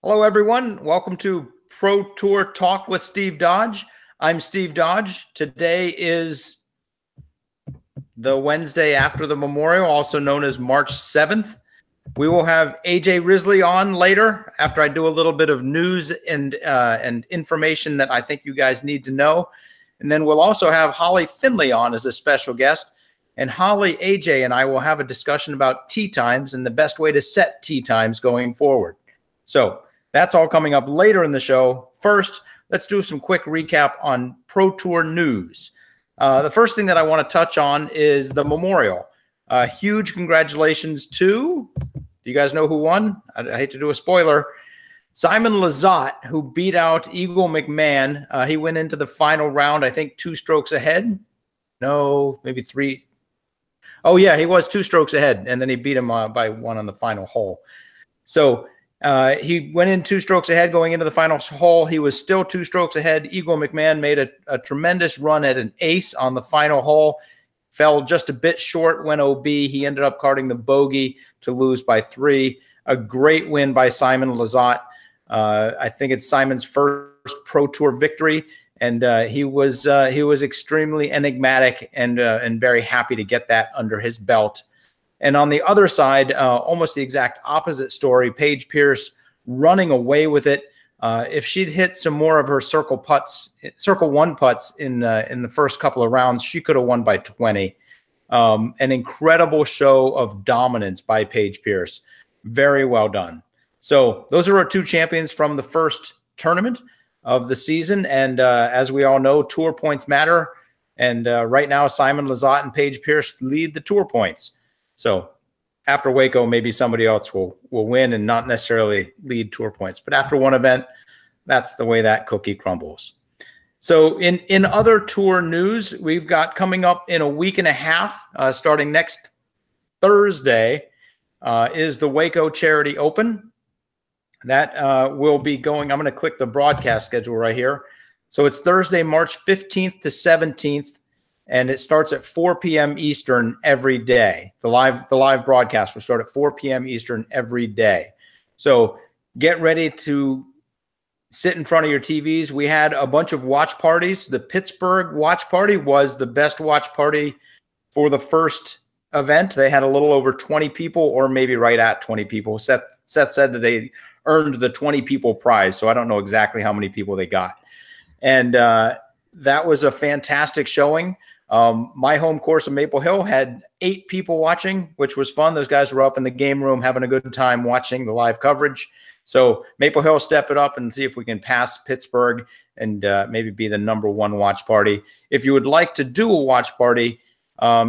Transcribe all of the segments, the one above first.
Hello, everyone. Welcome to Pro Tour Talk with Steve Dodge. I'm Steve Dodge. Today is the Wednesday after the Memorial, also known as March 7th. We will have AJ Risley on later after I do a little bit of news and information that I think you guys need to know. And then we'll also have Holly Finley on as a special guest. And Holly, AJ, and I will have a discussion about tee times and the best way to set tee times going forward. So that's all coming up later in the show. First, let's do some quick recap on Pro Tour news. The first thing that I want to touch on is the Memorial. Huge congratulations to, do you guys know who won? I hate to do a spoiler. Simon Lizotte, who beat out Eagle McMahon. He went into the final round, I think 2 strokes ahead. No, maybe 3. Oh, yeah, he was 2 strokes ahead, and then he beat him by 1 on the final hole. So he went in 2 strokes ahead going into the final hole. He was still 2 strokes ahead. Eagle McMahon made a tremendous run at an ace on the final hole. Fell just a bit short, went OB. He ended up carding the bogey to lose by 3. A great win by Simon Lizotte. I think it's Simon's first Pro Tour victory, and he was extremely enigmatic and very happy to get that under his belt. And on the other side, almost the exact opposite story, Paige Pierce running away with it. If she'd hit some more of her circle 1 putts in the first couple of rounds, she could have won by 20. An incredible show of dominance by Paige Pierce. Very well done. So those are our 2 champions from the first tournament of the season. And as we all know, tour points matter. And right now, Simon Lizotte and Paige Pierce lead the tour points. So after Waco, maybe somebody else will win and not necessarily lead tour points. But after one event, that's the way that cookie crumbles. So in other tour news, we've got coming up in a week and a half, starting next Thursday, is the Waco Charity Open. That will be going, I'm going to click the broadcast schedule right here. So it's Thursday, March 15th to 17th. And it starts at 4 p.m. Eastern every day. The live broadcast will start at 4 p.m. Eastern every day. So get ready to sit in front of your TVs. We had a bunch of watch parties. The Pittsburgh watch party was the best watch party for the first event. They had a little over 20 people, or maybe right at 20 people. Seth said that they earned the 20 people prize, so I don't know exactly how many people they got. And that was a fantastic showing. My home course of Maple Hill had 8 people watching, which was fun. Those guys were up in the game room having a good time watching the live coverage. So Maple Hill, step it up and see if we can pass Pittsburgh and maybe be the #1 watch party. If you would like to do a watch party,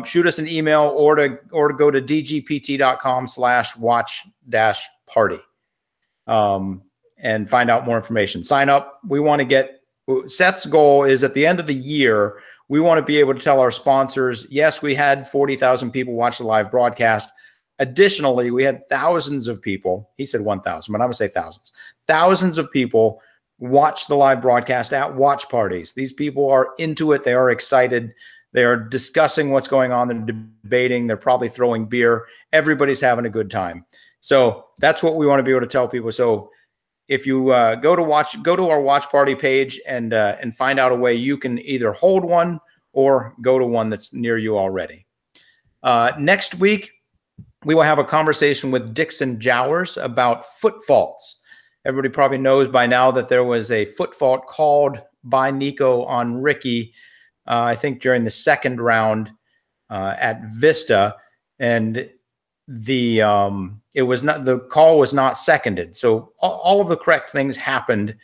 shoot us an email or to go to dgpt.com/watch-party and find out more information. Sign up. We want to get, Seth's goal is at the end of the year, we want to be able to tell our sponsors, yes, we had 40,000 people watch the live broadcast. Additionally, we had thousands of people. He said 1,000, but I'm going to say thousands. Thousands of people watch the live broadcast at watch parties. These people are into it. They are excited. They are discussing what's going on. They're debating. They're probably throwing beer. Everybody's having a good time. So that's what we want to be able to tell people. So if you go to our watch party page and find out a way you can either hold one or go to one that's near you already. Next week, we will have a conversation with Dixon Jowers about foot faults. Everybody probably knows by now that there was a foot fault called by Nico on Ricky, I think during the 2nd round at Vista, and the call was not seconded. So all of the correct things happened,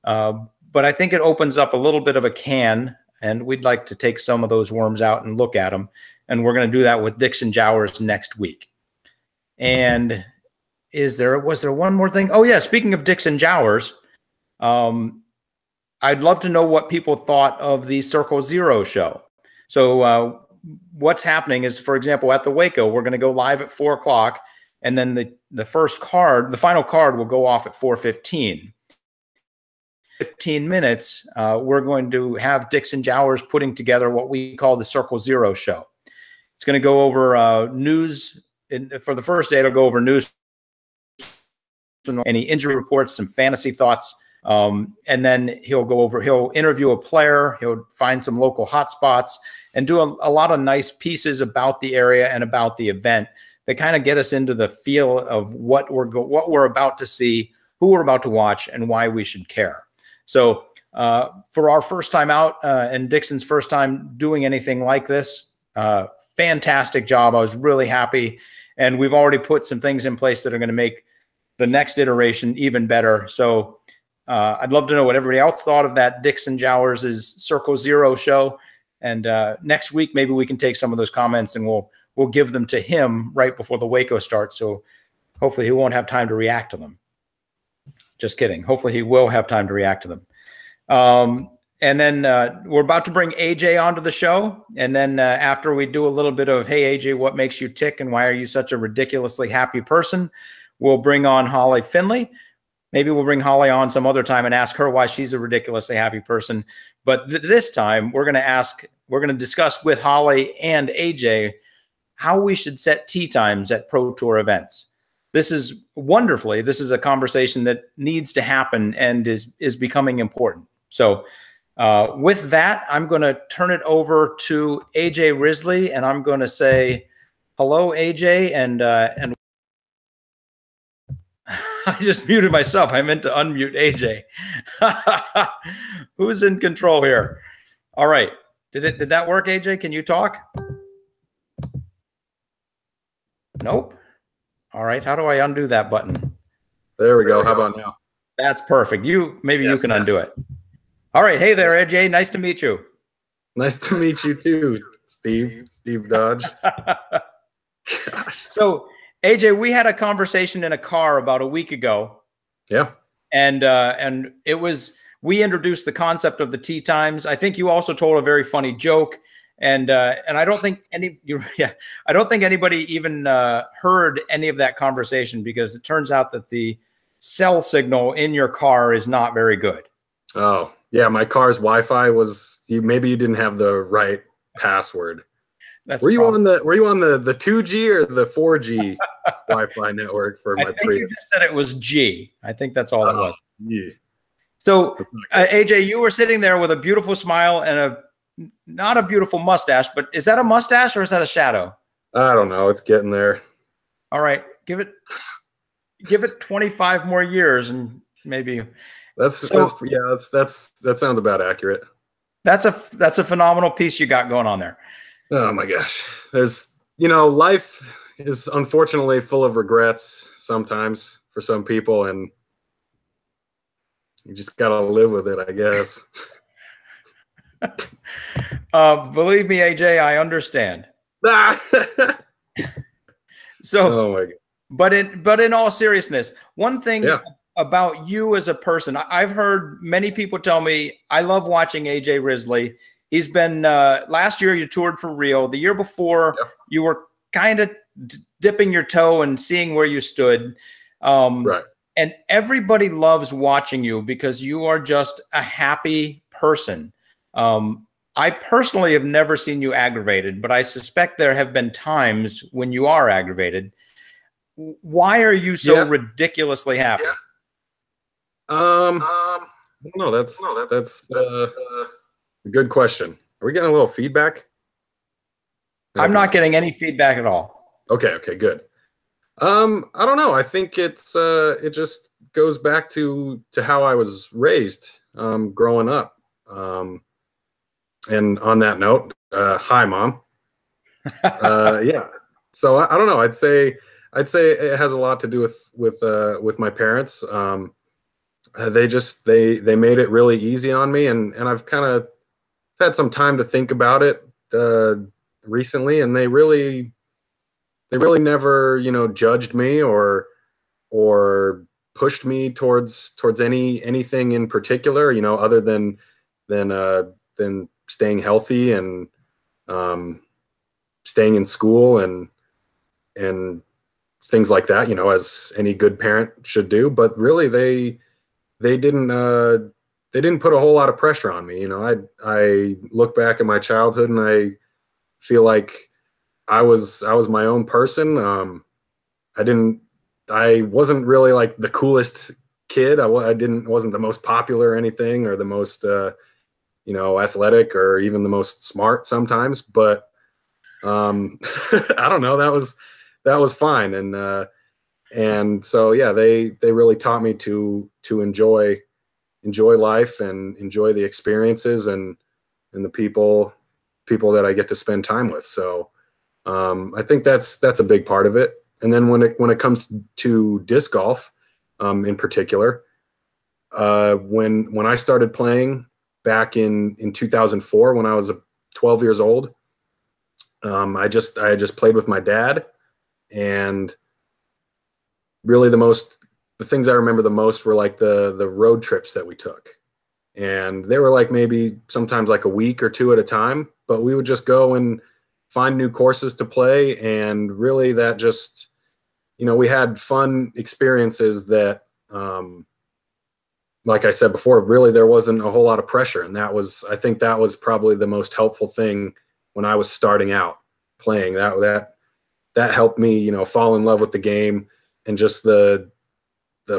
but I think it opens up a little bit of a can, and we'd like to take some of those worms out and look at them. And we're going to do that with Dixon Jowers next week. And was there one more thing? Oh yeah, speaking of Dixon Jowers, I'd love to know what people thought of the Circle Zero show. So what's happening is, for example, at the Waco, we're going to go live at 4 o'clock, and then the final card will go off at 4:15. 15 minutes, we're going to have Dixon Jowers putting together what we call the Circle Zero show. It's going to go over news. For the first day, it'll go over news any injury reports, some fantasy thoughts. And then he'll interview a player, he'll find some local hotspots and do a lot of nice pieces about the area and about the event that kind of get us into the feel of what we're about to see, who we're about to watch, and why we should care. So for our first time out and Dixon's first time doing anything like this, fantastic job. I was really happy. And we've already put some things in place that are going to make the next iteration even better. So I'd love to know what everybody else thought of that Dixon Jowers' Circle Zero show. And next week, maybe we can take some of those comments and we'll give them to him right before the Waco starts. So hopefully he won't have time to react to them. Just kidding. Hopefully he will have time to react to them. And then we're about to bring AJ onto the show. And then after we do a little bit of, hey, AJ, what makes you tick and why are you such a ridiculously happy person? We'll bring on Holly Finley. Maybe we'll bring Holly on some other time and ask her why she's a ridiculously happy person. But this time we're going to discuss with Holly and AJ how we should set tee times at Pro Tour events. This is a conversation that needs to happen and is becoming important. So with that, I'm going to turn it over to AJ Risley, and I'm going to say hello, AJ, and I just muted myself. I meant to unmute AJ. Who's in control here? All right. Did that work, AJ? Can you talk? Nope. All right. How do I undo that button? There we go. How about now? That's perfect. Maybe you can undo it. All right. Hey there, AJ. Nice to meet you. Nice to meet you too, Steve Dodge. Gosh. So, AJ, we had a conversation in a car about a week ago. Yeah. And we introduced the concept of the tee times. I think you also told a very funny joke. And I don't think anybody even heard any of that conversation because it turns out that the cell signal in your car is not very good. Oh, yeah. My car's Wi-Fi maybe you didn't have the right password. Were you on the 2G or the 4G Wi-Fi network for my Prius? You just said it was G. I think that's all it was. Yeah. So, AJ, you were sitting there with a beautiful smile and not a beautiful mustache, but is that a mustache or is that a shadow? I don't know. It's getting there. All right, give it 25 more years and maybe. That sounds about accurate. That's a phenomenal piece you got going on there. Oh my gosh. Life is unfortunately full of regrets sometimes for some people, and you just got to live with it, I guess. Believe me, AJ, I understand. So, oh my God. But in all seriousness, one thing about you as a person, I've heard many people tell me, I love watching AJ Risley. He's been, last year you toured for real. The year before you were kind of dipping your toe and seeing where you stood. Right. And everybody loves watching you because you are just a happy person. I personally have never seen you aggravated, but I suspect there have been times when you are aggravated. Why are you so ridiculously happy? Yeah. I don't know. That's a good question. Are we getting a little feedback? I'm not getting any feedback at all. Okay, good. I don't know. I think it just goes back to how I was raised growing up. And on that note, hi, Mom. Yeah. So I don't know. I'd say it has a lot to do with my parents. They made it really easy on me, and I've kind of had some time to think about it recently, and they really never judged me or pushed me towards anything in particular, other than staying healthy and staying in school and things like that, as any good parent should do. But really they didn't put a whole lot of pressure on me. I look back at my childhood and I feel like I was my own person. I I wasn't really like the coolest kid. I wasn't the most popular or anything, or the most you know, athletic, or even the most smart sometimes, but I don't know, that was fine. And so yeah, they really taught me to enjoy life and enjoy the experiences and the people that I get to spend time with. So I think that's a big part of it. And then when it comes to disc golf, in particular, when I started playing back in 2004, when I was 12 years old, I had just played with my dad, and really the things I remember the most were like the road trips that we took. And they were like maybe sometimes like a week or two at a time, but we would just go and find new courses to play. And really that just, you know, we had fun experiences that, like I said before, really there wasn't a whole lot of pressure. And I think that was probably the most helpful thing when I was starting out playing. That helped me, you know, fall in love with the game, and just the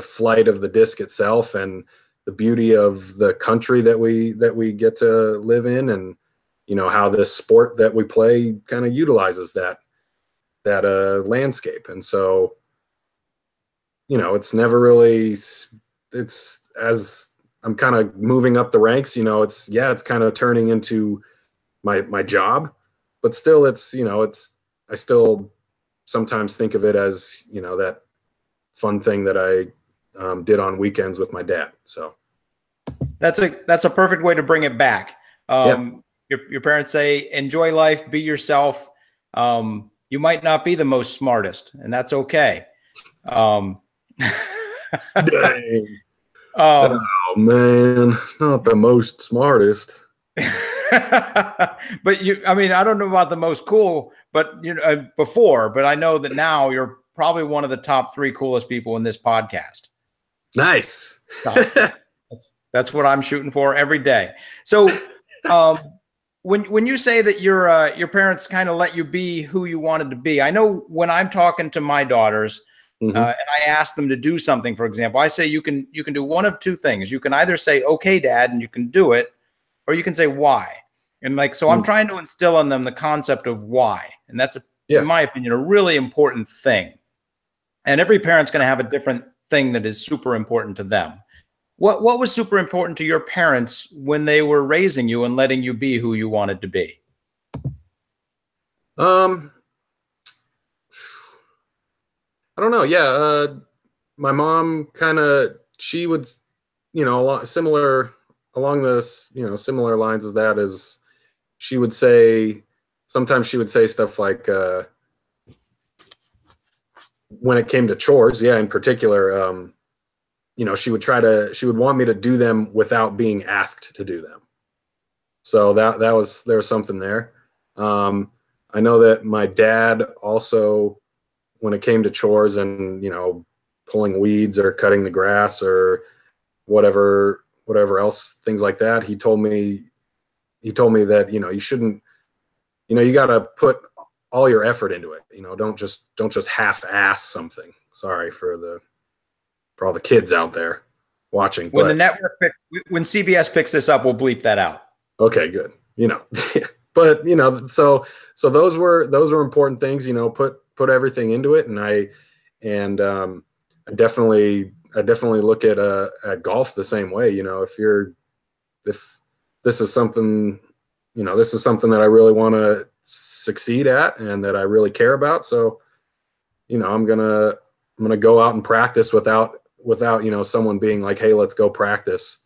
flight of the disc itself, and the beauty of the country that we get to live in, and you know how this sport that we play kind of utilizes that landscape. And so, you know, it's never really, it's, as I'm kind of moving up the ranks, you know, it's kind of turning into my job, but still it's, you know, I still sometimes think of it as, you know, that fun thing that I did on weekends with my dad. So that's a perfect way to bring it back. Your parents say, enjoy life, be yourself. You might not be the most smartest, and that's okay. Dang. Oh man, not the most smartest. But I mean, I don't know about the most cool, but you know, before, but I know that now you're probably one of the top 3 coolest people in this podcast. Nice. That's what I'm shooting for every day. So, when you say that your parents kind of let you be who you wanted to be, I know when I'm talking to my daughters, and I ask them to do something, for example, I say you can do one of 2 things. You can either say, "Okay, Dad," and you can do it, or you can say, "Why?" And like, so I'm trying to instill in them the concept of why, and that's in my opinion, a really important thing. And every parent's going to have a different thing that is super important to them. What was super important to your parents when they were raising you and letting you be who you wanted to be? I don't know. Yeah. My mom she would, you know, a lot similar along this, you know, similar lines as that, is she would say, sometimes she would say stuff like, when it came to chores, in particular, you know, she would want me to do them without being asked to do them. So there was something there. I know that my dad also, when it came to chores and, you know, pulling weeds or cutting the grass or whatever else, things like that, he told me that, you know, you shouldn't, you know, you got to put all your effort into it. You know, don't just half-ass something. Sorry for all the kids out there watching. When when CBS picks this up, we'll bleep that out. Okay, good. You know, but you know, so those were important things. You know, put everything into it, and I definitely look at golf the same way. You know, if this is something, you know, this is something that I really want to succeed at and that I really care about. So, you know, I'm gonna go out and practice without, you know, someone being like, "Hey, let's go practice,"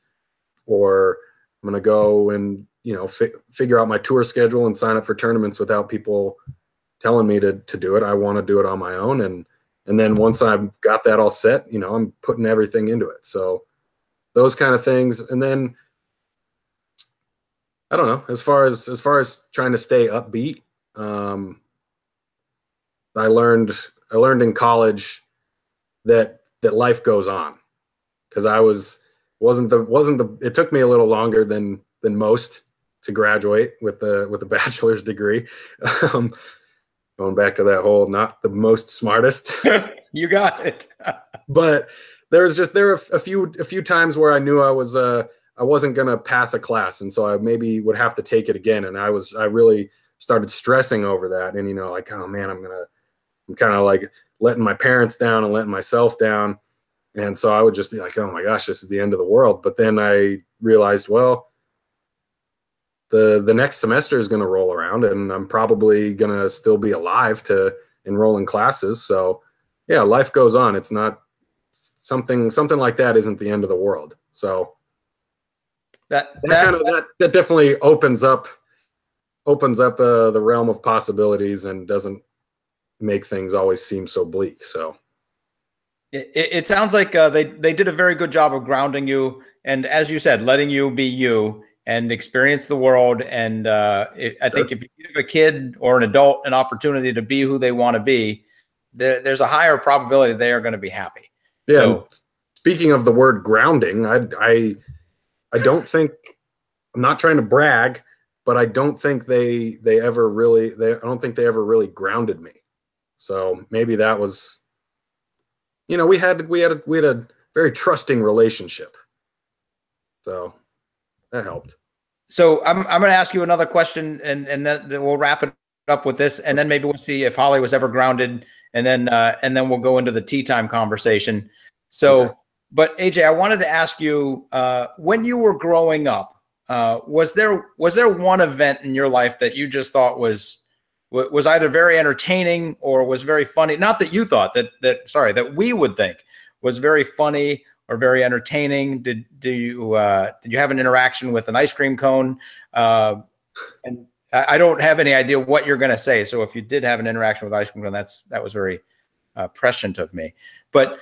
or I'm gonna go and, you know, figure out my tour schedule and sign up for tournaments without people telling me to do it. I want to do it on my own, and then once I've got that all set, you know, I'm putting everything into it. So those kind of things. And then I don't know, as far as trying to stay upbeat, I learned in college that life goes on, because it took me a little longer than most to graduate with a bachelor's degree. Going back to that whole not the most smartest. You got it. But there were a few times where I knew I wasn't gonna pass a class, and so I maybe would have to take it again. And I really started stressing over that, and like, oh man, I'm kind of like letting my parents down and letting myself down. And so I would just be like, oh my gosh, this is the end of the world. But then I realized, well, the next semester is going to roll around, and I'm probably going to still be alive to enroll in classes. So yeah, life goes on. It's not something like that isn't the end of the world. So that definitely opens up the realm of possibilities and doesn't make things always seem so bleak. So it sounds like they did a very good job of grounding you, and as you said, letting you be you and experience the world. And I think if you give a kid or an adult an opportunity to be who they want to be, there's a higher probability they are going to be happy. Yeah. So, speaking of the word grounding, I don't think, I'm not trying to brag, but I don't think they ever really grounded me. So maybe that was, we had a very trusting relationship. So that helped. So I'm going to ask you another question, and then we'll wrap it up with this, and then maybe we'll see if Holly was ever grounded, and then we'll go into the tea time conversation. So, okay. But AJ, I wanted to ask you, when you were growing up, was there one event in your life that you just thought was either very entertaining or was very funny? Not that you thought that we would think was very funny or very entertaining. Did you have an interaction with an ice cream cone? And I don't have any idea what you're going to say. So if you did have an interaction with ice cream cone, that was very prescient of me. But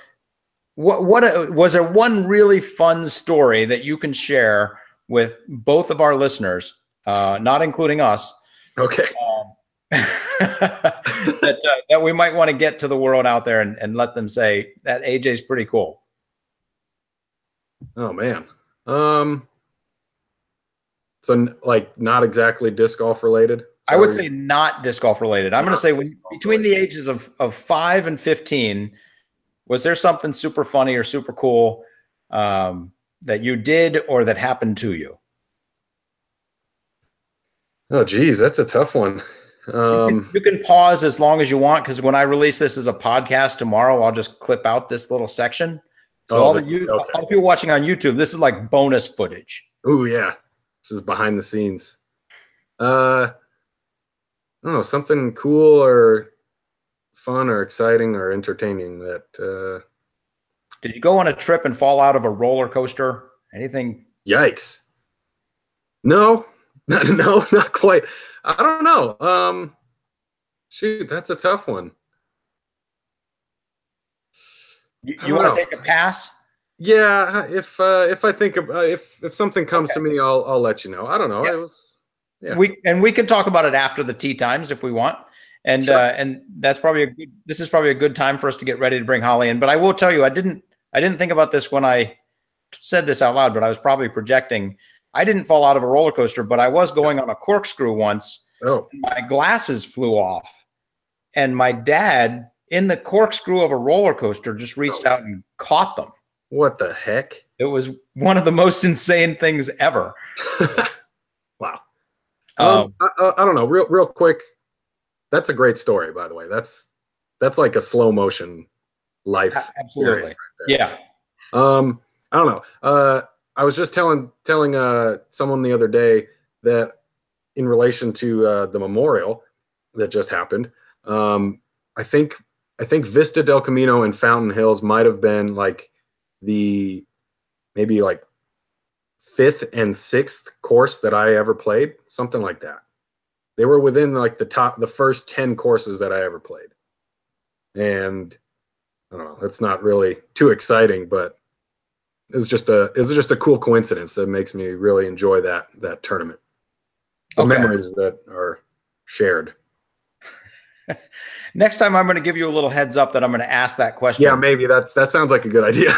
what was there one really fun story that you can share with both of our listeners, not including us? Okay. That we might want to get to the world out there and let them say that AJ's pretty cool. Oh man. So like not exactly disc golf related? I would say not disc golf related. I'm going to say between the ages of 5 and 15, was there something super funny or super cool that you did or that happened to you? Oh, geez, that's a tough one. You can pause as long as you want, because when I release this as a podcast tomorrow, I'll just clip out this little section. So all the people watching on YouTube, this is like bonus footage. Oh yeah, this is behind the scenes. I don't know, something cool or fun or exciting or entertaining that. Did you go on a trip and fall out of a roller coaster? Anything? Yikes! No, no, not quite. I don't know. Shoot, that's a tough one. You want to take a pass? Yeah, if I think of if something comes to me, I'll let you know. I don't know. Yeah. It was. Yeah. We can talk about it after the tea times if we want. And sure. And that's probably this is probably a good time for us to get ready to bring Holly in. But I will tell you, I didn't think about this when I said this out loud, but I was probably projecting. I didn't fall out of a roller coaster, but I was going on a corkscrew once. Oh. And my glasses flew off, and my dad, in the corkscrew of a roller coaster, just reached out and caught them. What the heck? It was one of the most insane things ever. Wow. I don't know. Real quick. That's a great story, by the way. That's like a slow motion life. Absolutely. Right there. Yeah. I don't know. I was just telling someone the other day that in relation to the memorial that just happened, I think Vista del Camino and Fountain Hills might have been like maybe like 5th and 6th course that I ever played, something like that. They were within like the first 10 courses that I ever played. And I don't know, it's not really too exciting, but it was just a cool coincidence that makes me really enjoy that tournament. The memories that are shared. Next time I'm going to give you a little heads up that I'm going to ask that question. Yeah, maybe that sounds like a good idea.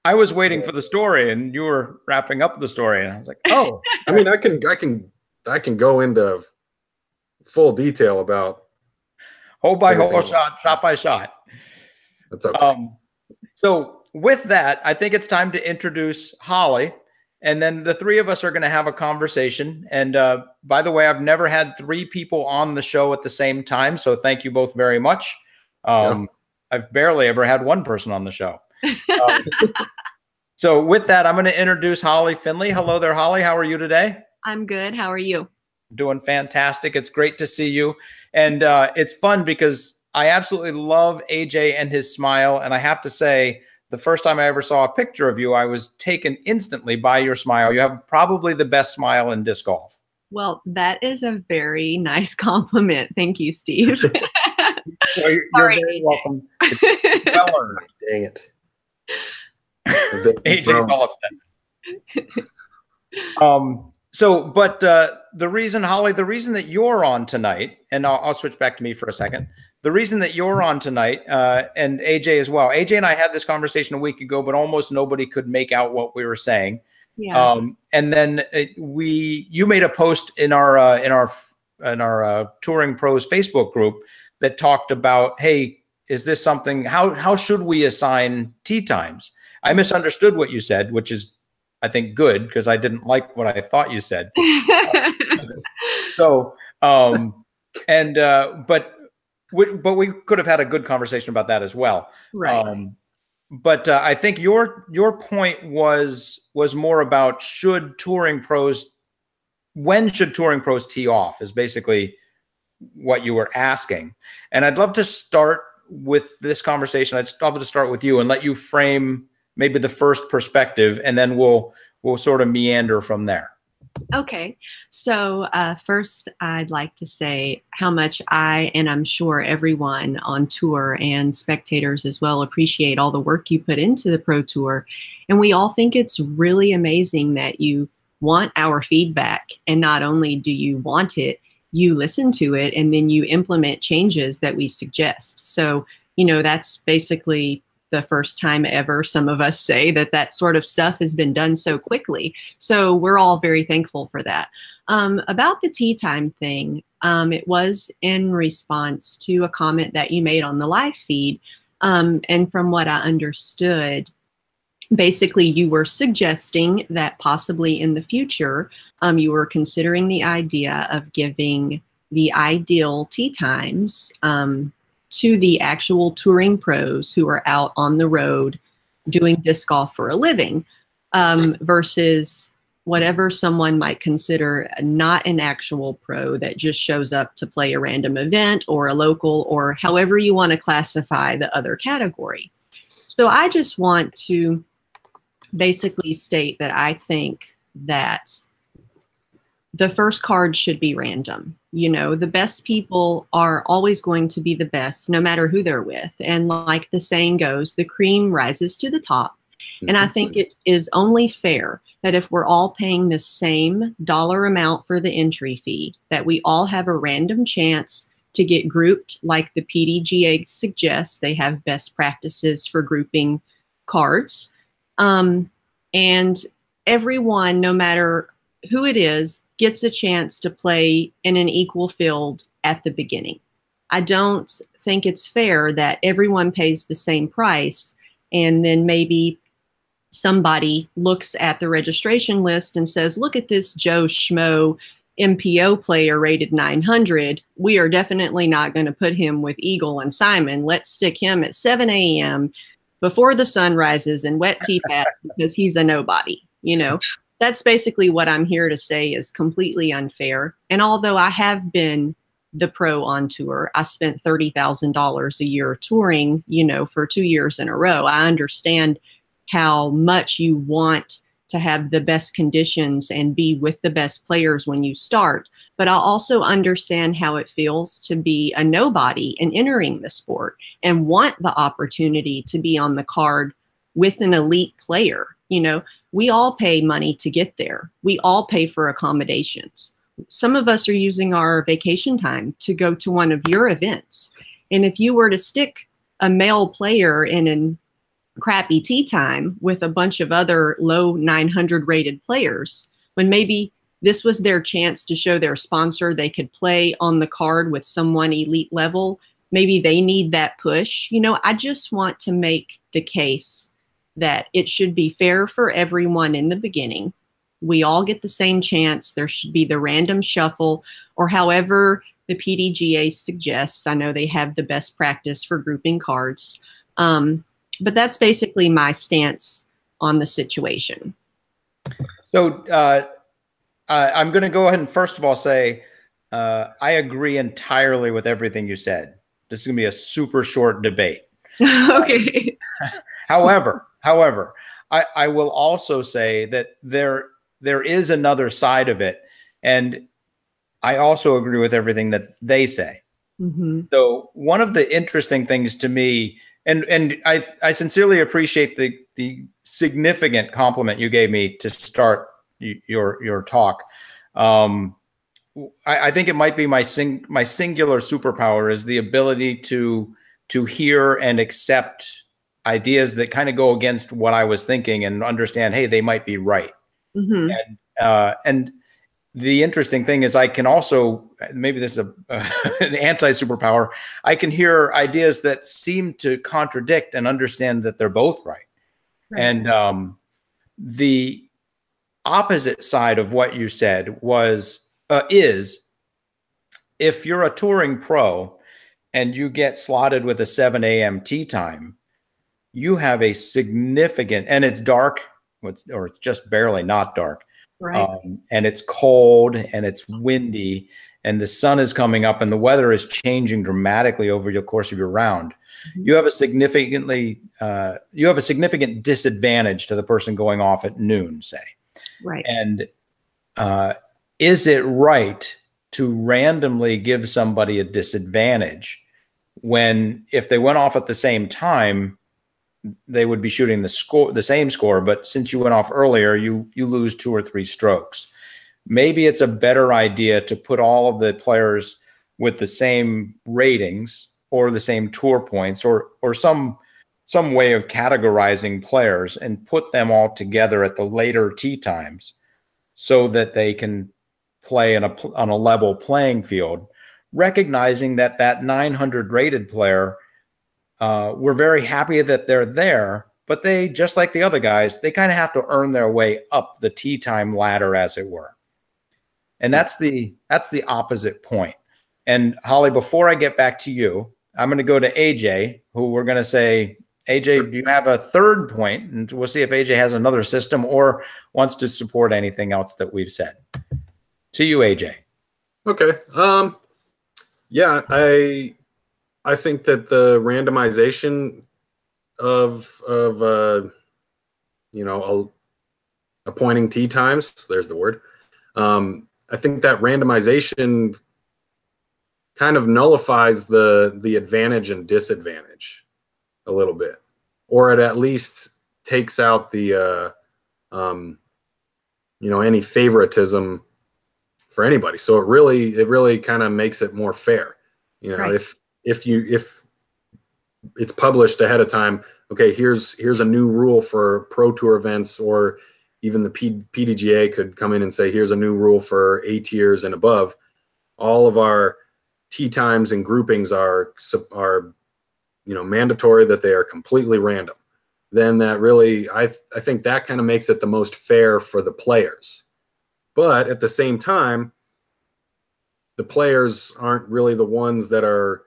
I was waiting for the story, and you were wrapping up the story, and I was like, "Oh." I mean, I can go into full detail about. hole by hole, Everything shot by shot. That's okay. So with that, I think it's time to introduce Holly, and then the three of us are going to have a conversation. And by the way, I've never had three people on the show at the same time, so thank you both very much. I've barely ever had one person on the show. So with that, I'm going to introduce Holly Finley. Hello there, Holly. How are you today? I'm good. How are you? Doing fantastic. It's great to see you. And it's fun because I absolutely love AJ and his smile. And I have to say, the first time I ever saw a picture of you, I was taken instantly by your smile. You have probably the best smile in disc golf. Well, that is a very nice compliment. Thank you, Steve. You're very welcome. Well earned. Dang it. AJ's all upset. But the reason, Holly, the reason that you're on tonight, and I'll switch back to me for a second. The reason that you're on tonight, and AJ as well. AJ and I had this conversation a week ago, but almost nobody could make out what we were saying. Yeah. And then you made a post in our Touring Pros Facebook group that talked about, hey, is this something? How should we assign tee times? I misunderstood what you said, which is, I think, good because I didn't like what I thought you said. But we could have had a good conversation about that as well. Right. But I think your point was more about when should Touring Pros tee off is basically what you were asking. And I'd love to start with this conversation. I'd love to start with you and let you frame maybe the first perspective, and then we'll sort of meander from there. Okay. So first, I'd like to say how much and I'm sure everyone on tour and spectators as well appreciate all the work you put into the Pro Tour. And we all think it's really amazing that you want our feedback. And not only do you want it, you listen to it, and then you implement changes that we suggest. So, that's basically the first time ever some of us say that sort of stuff has been done so quickly. So we're all very thankful for that. About the tee time thing, it was in response to a comment that you made on the live feed. And from what I understood, basically you were suggesting that possibly in the future, you were considering the idea of giving the ideal tee times to the actual touring pros who are out on the road doing disc golf for a living, versus whatever someone might consider not an actual pro that just shows up to play a random event or a local, or however you want to classify the other category. So I just want to basically state that I think that the first card should be random. The best people are always going to be the best, no matter who they're with. And like the saying goes, the cream rises to the top. And I think it is only fair that if we're all paying the same dollar amount for the entry fee, that we all have a random chance to get grouped like the PDGA suggests. They have best practices for grouping cards. And everyone, no matter who it is, gets a chance to play in an equal field at the beginning. I don't think it's fair that everyone pays the same price and then maybe somebody looks at the registration list and says, look at this Joe Schmo MPO player rated 900. We are definitely not going to put him with Eagle and Simon. Let's stick him at 7 a.m. before the sun rises and wet tee pads because he's a nobody, That's basically what I'm here to say is completely unfair. And although I have been the pro on tour, I spent $30,000 a year touring, for 2 years in a row. I understand how much you want to have the best conditions and be with the best players when you start. But I also understand how it feels to be a nobody and entering the sport and want the opportunity to be on the card with an elite player. We all pay money to get there. We all pay for accommodations. Some of us are using our vacation time to go to one of your events. And if you were to stick a male player in a crappy tee time with a bunch of other low 900 rated players, when maybe this was their chance to show their sponsor they could play on the card with someone elite level, maybe they need that push. You know, I just want to make the case that it should be fair for everyone in the beginning. We all get the same chance. There should be the random shuffle, or however the PDGA suggests. I know they have the best practice for grouping cards. But that's basically my stance on the situation. So I'm going to go ahead and first of all say I agree entirely with everything you said. This is going to be a super short debate. Okay. However, I will also say that there is another side of it, and I also agree with everything that they say. Mm-hmm. So one of the interesting things to me, and I sincerely appreciate the significant compliment you gave me to start your talk. I think it might be my singular superpower is the ability to hear and accept ideas that kind of go against what I was thinking and understand, hey, they might be right. Mm-hmm. And the interesting thing is I can also, maybe this is an anti-superpower, I can hear ideas that seem to contradict and understand that they're both right. And the opposite side of what you said is if you're a touring pro and you get slotted with a 7 a.m. tee time, you have a significant, and it's dark, or it's just barely not dark. Right. And it's cold and it's windy and the sun is coming up and the weather is changing dramatically over the course of your round. Mm-hmm. You have a significant disadvantage to the person going off at noon, say. Right. And is it right to randomly give somebody a disadvantage when, if they went off at the same time, they would be shooting the same score, but since you went off earlier, you lose 2 or 3 strokes. Maybe it's a better idea to put all of the players with the same ratings or the same tour points or some way of categorizing players and put them all together at the later tee times so that they can play on a level playing field, recognizing that 900 rated player, we're very happy that they're there, but they, just like the other guys, they kind of have to earn their way up the tee time ladder, as it were. And that's the opposite point. And Holly, before I get back to you, I'm going to go to AJ, who we're going to say, AJ, do you have a third point? And we'll see if AJ has another system or wants to support anything else that we've said. To you, AJ. Okay. Yeah, I think that the randomization of appointing tee times, there's the word. I think that randomization kind of nullifies the advantage and disadvantage a little bit, or it at least takes out the any favoritism for anybody. So it really kind of makes it more fair. Right. If it's published ahead of time, okay, here's a new rule for Pro Tour events, or even the PDGA could come in and say, here's a new rule for A tiers and above. All of our tee times and groupings are mandatory, that they are completely random. Then that really, I think that kind of makes it the most fair for the players. But at the same time, the players aren't really the ones that are,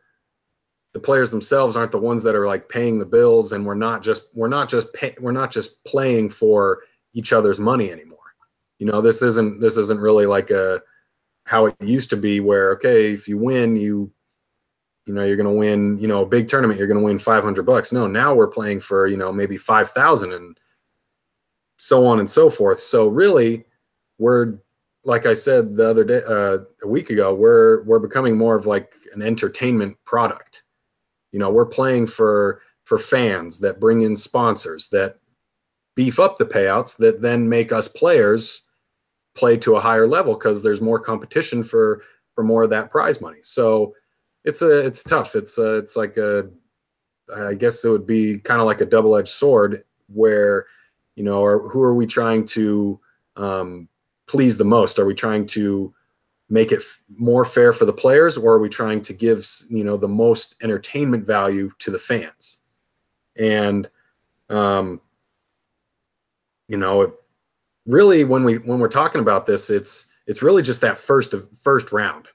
the players themselves aren't the ones that are like paying the bills, and we're not just playing for each other's money anymore. This isn't really like how it used to be, where, okay, if you win, you're going to win, a big tournament, you're going to win $500. No, now we're playing for, maybe 5,000 and so on and so forth. So really, we're, like I said the other day, a week ago, we're becoming more of like an entertainment product. We're playing for fans that bring in sponsors that beef up the payouts, that then make us players play to a higher level because there's more competition for more of that prize money. So it's tough. It's like I guess it would be kind of like a double-edged sword, where, or who are we trying to please the most? Are we trying to make it more fair for the players, or are we trying to give, you know, the most entertainment value to the fans? And you know, really, when we're talking about this, it's really just that first round,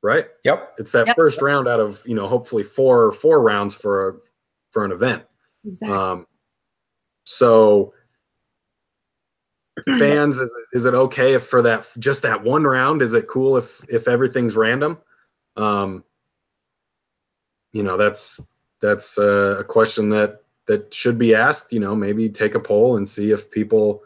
right? Yep. It's that first round out of, you know, hopefully four rounds for an event. Exactly. So fans, is it okay if for that, just that one round, is it cool if everything's random? You know, that's a question that should be asked. You know, maybe take a poll and see if people,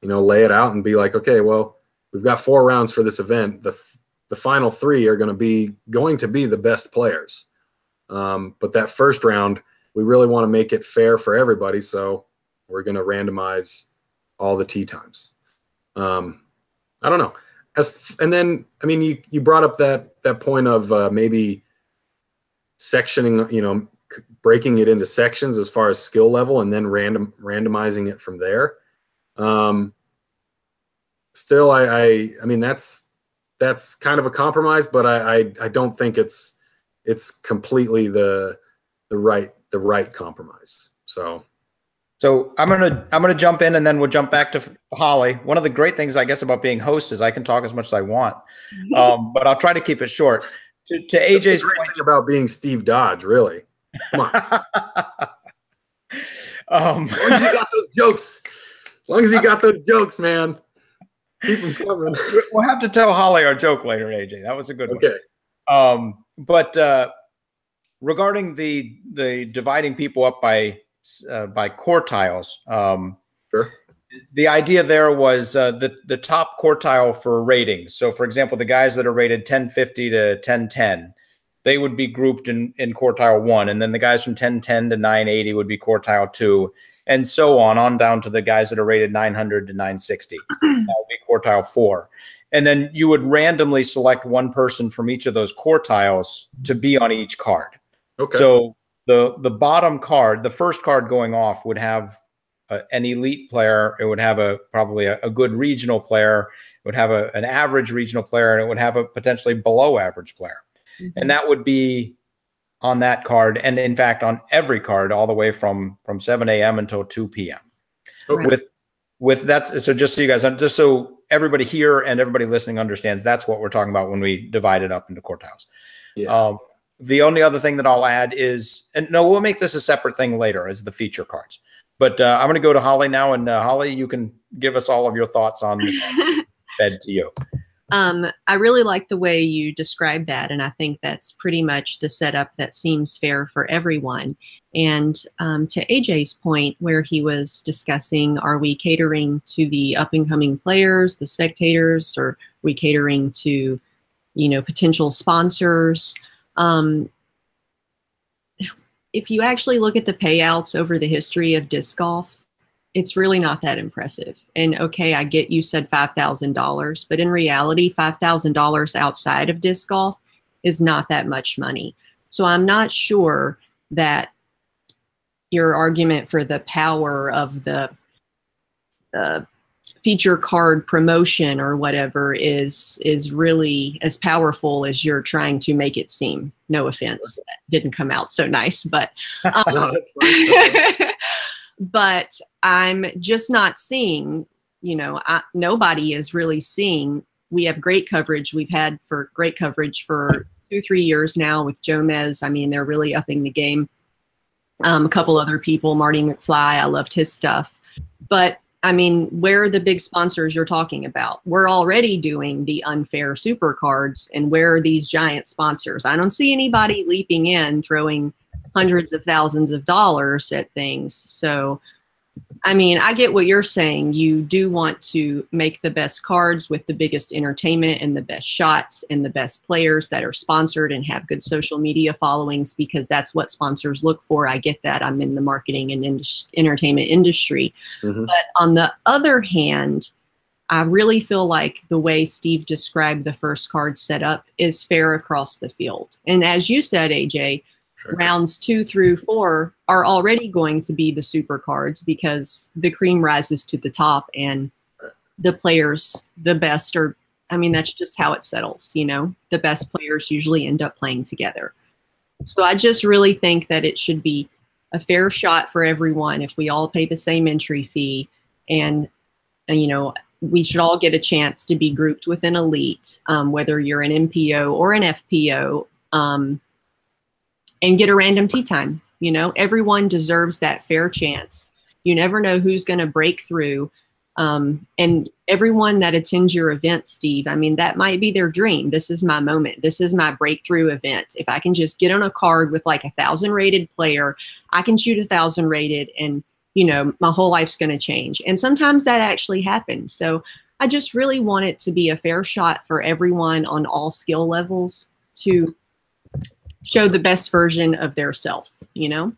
you know, lay it out and be like, okay, well, we've got 4 rounds for this event. The final 3 are going to be the best players. But that first round, we really want to make it fair for everybody. So we're going to randomize all the tee times. I don't know. And then, I mean, you brought up that point of maybe sectioning, you know, breaking it into sections as far as skill level, and then randomizing it from there. Still, I mean, that's kind of a compromise, but I don't think it's completely the right compromise. So I'm gonna jump in, and then we'll jump back to Holly. One of the great things, I guess, about being host is I can talk as much as I want, but I'll try to keep it short. To AJ's point, point about being Steve Dodge, really. Come on. As long as you got those jokes. As long as you got those jokes, man. Keep them coming. We'll have to tell Holly our joke later, AJ. That was a good one. But regarding the dividing people up by quartiles, sure. The idea there was the top quartile for ratings. So, for example, the guys that are rated 1050 to 1010, they would be grouped in quartile 1, and then the guys from 1010 to 980 would be quartile 2, and so on down to the guys that are rated 900 to 960. That would be quartile 4. And then you would randomly select one person from each of those quartiles to be on each card. Okay. So the bottom card, the first card going off, would have an elite player. It would have probably a good regional player. It would have an average regional player, and it would have a potentially below average player. Mm-hmm. And that would be on that card, and in fact on every card, all the way from 7 a.m. until 2 p.m. Okay. With that, so just so you guys, just so everybody here and everybody listening understands, that's what we're talking about when we divide it up into quartiles. Yeah. The only other thing that I'll add is, and no, we'll make this a separate thing later, as the feature cards. But I'm going to go to Holly now, and Holly, you can give us all of your thoughts on the bed to you. I really like the way you described that, and I think that's pretty much the setup that seems fair for everyone. And to AJ's point, where he was discussing, are we catering to the up-and-coming players, the spectators, or are we catering to, you know, potential sponsors? If you actually look at the payouts over the history of disc golf, it's really not that impressive. And okay, I get you said $5,000, but in reality, $5,000 outside of disc golf is not that much money. So I'm not sure that your argument for the power of the feature card promotion or whatever is really as powerful as you're trying to make it seem. No offense, that didn't come out so nice, but no, that's fine. But I'm just not seeing, you know, nobody is really seeing. We have great coverage. We've had great coverage for 2-3 years now with Jomez. I mean, they're really upping the game. A couple other people, Marty McFly, I loved his stuff. But I mean, where are the big sponsors you're talking about? We're already doing the unfair super cards, and where are these giant sponsors? I don't see anybody leaping in, throwing hundreds of thousands of dollars at things. So, I mean, I get what you're saying. You do want to make the best cards with the biggest entertainment and the best shots and the best players that are sponsored and have good social media followings, because that's what sponsors look for. I get that. I'm in the marketing and entertainment industry. Mm-hmm. But on the other hand, I really feel like the way Steve described the first card setup is fair across the field. And as you said, AJ, sure, rounds 2 through 4 are already going to be the super cards, because the cream rises to the top and the players, the best, are I mean, that's just how it settles, you know. The best players usually end up playing together. So I just really think that it should be a fair shot for everyone if we all pay the same entry fee, and you know, we should all get a chance to be grouped with an elite, whether you're an MPO or an FPO, and get a random tee time. You know, everyone deserves that fair chance. You never know who's going to break through. And everyone that attends your event, Steve, I mean, that might be their dream. This is my moment. This is my breakthrough event. If I can just get on a card with like 1,000 rated player, I can shoot 1,000 rated, and, you know, my whole life's going to change. And sometimes that actually happens. So I just really want it to be a fair shot for everyone on all skill levels to show the best version of their self, you know?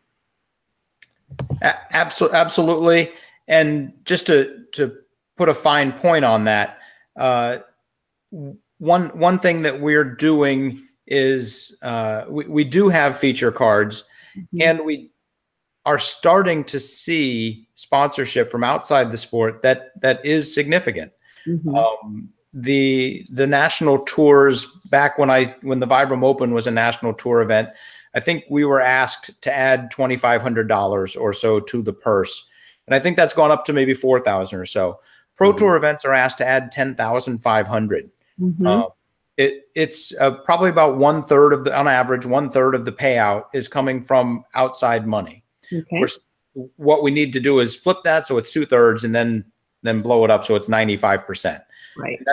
Absolutely. And just to put a fine point on that, one thing that we're doing is we do have feature cards, and we are starting to see sponsorship from outside the sport that is significant. The national tours, back when the Vibram Open was a national tour event, I think we were asked to add $2,500 or so to the purse. And I think that's gone up to maybe 4,000 or so. Pro Tour events are asked to add 10,500. It's probably about on average, 1/3 of the payout is coming from outside money. Okay. What we need to do is flip that so it's 2/3, and then blow it up so it's 95%. Right. And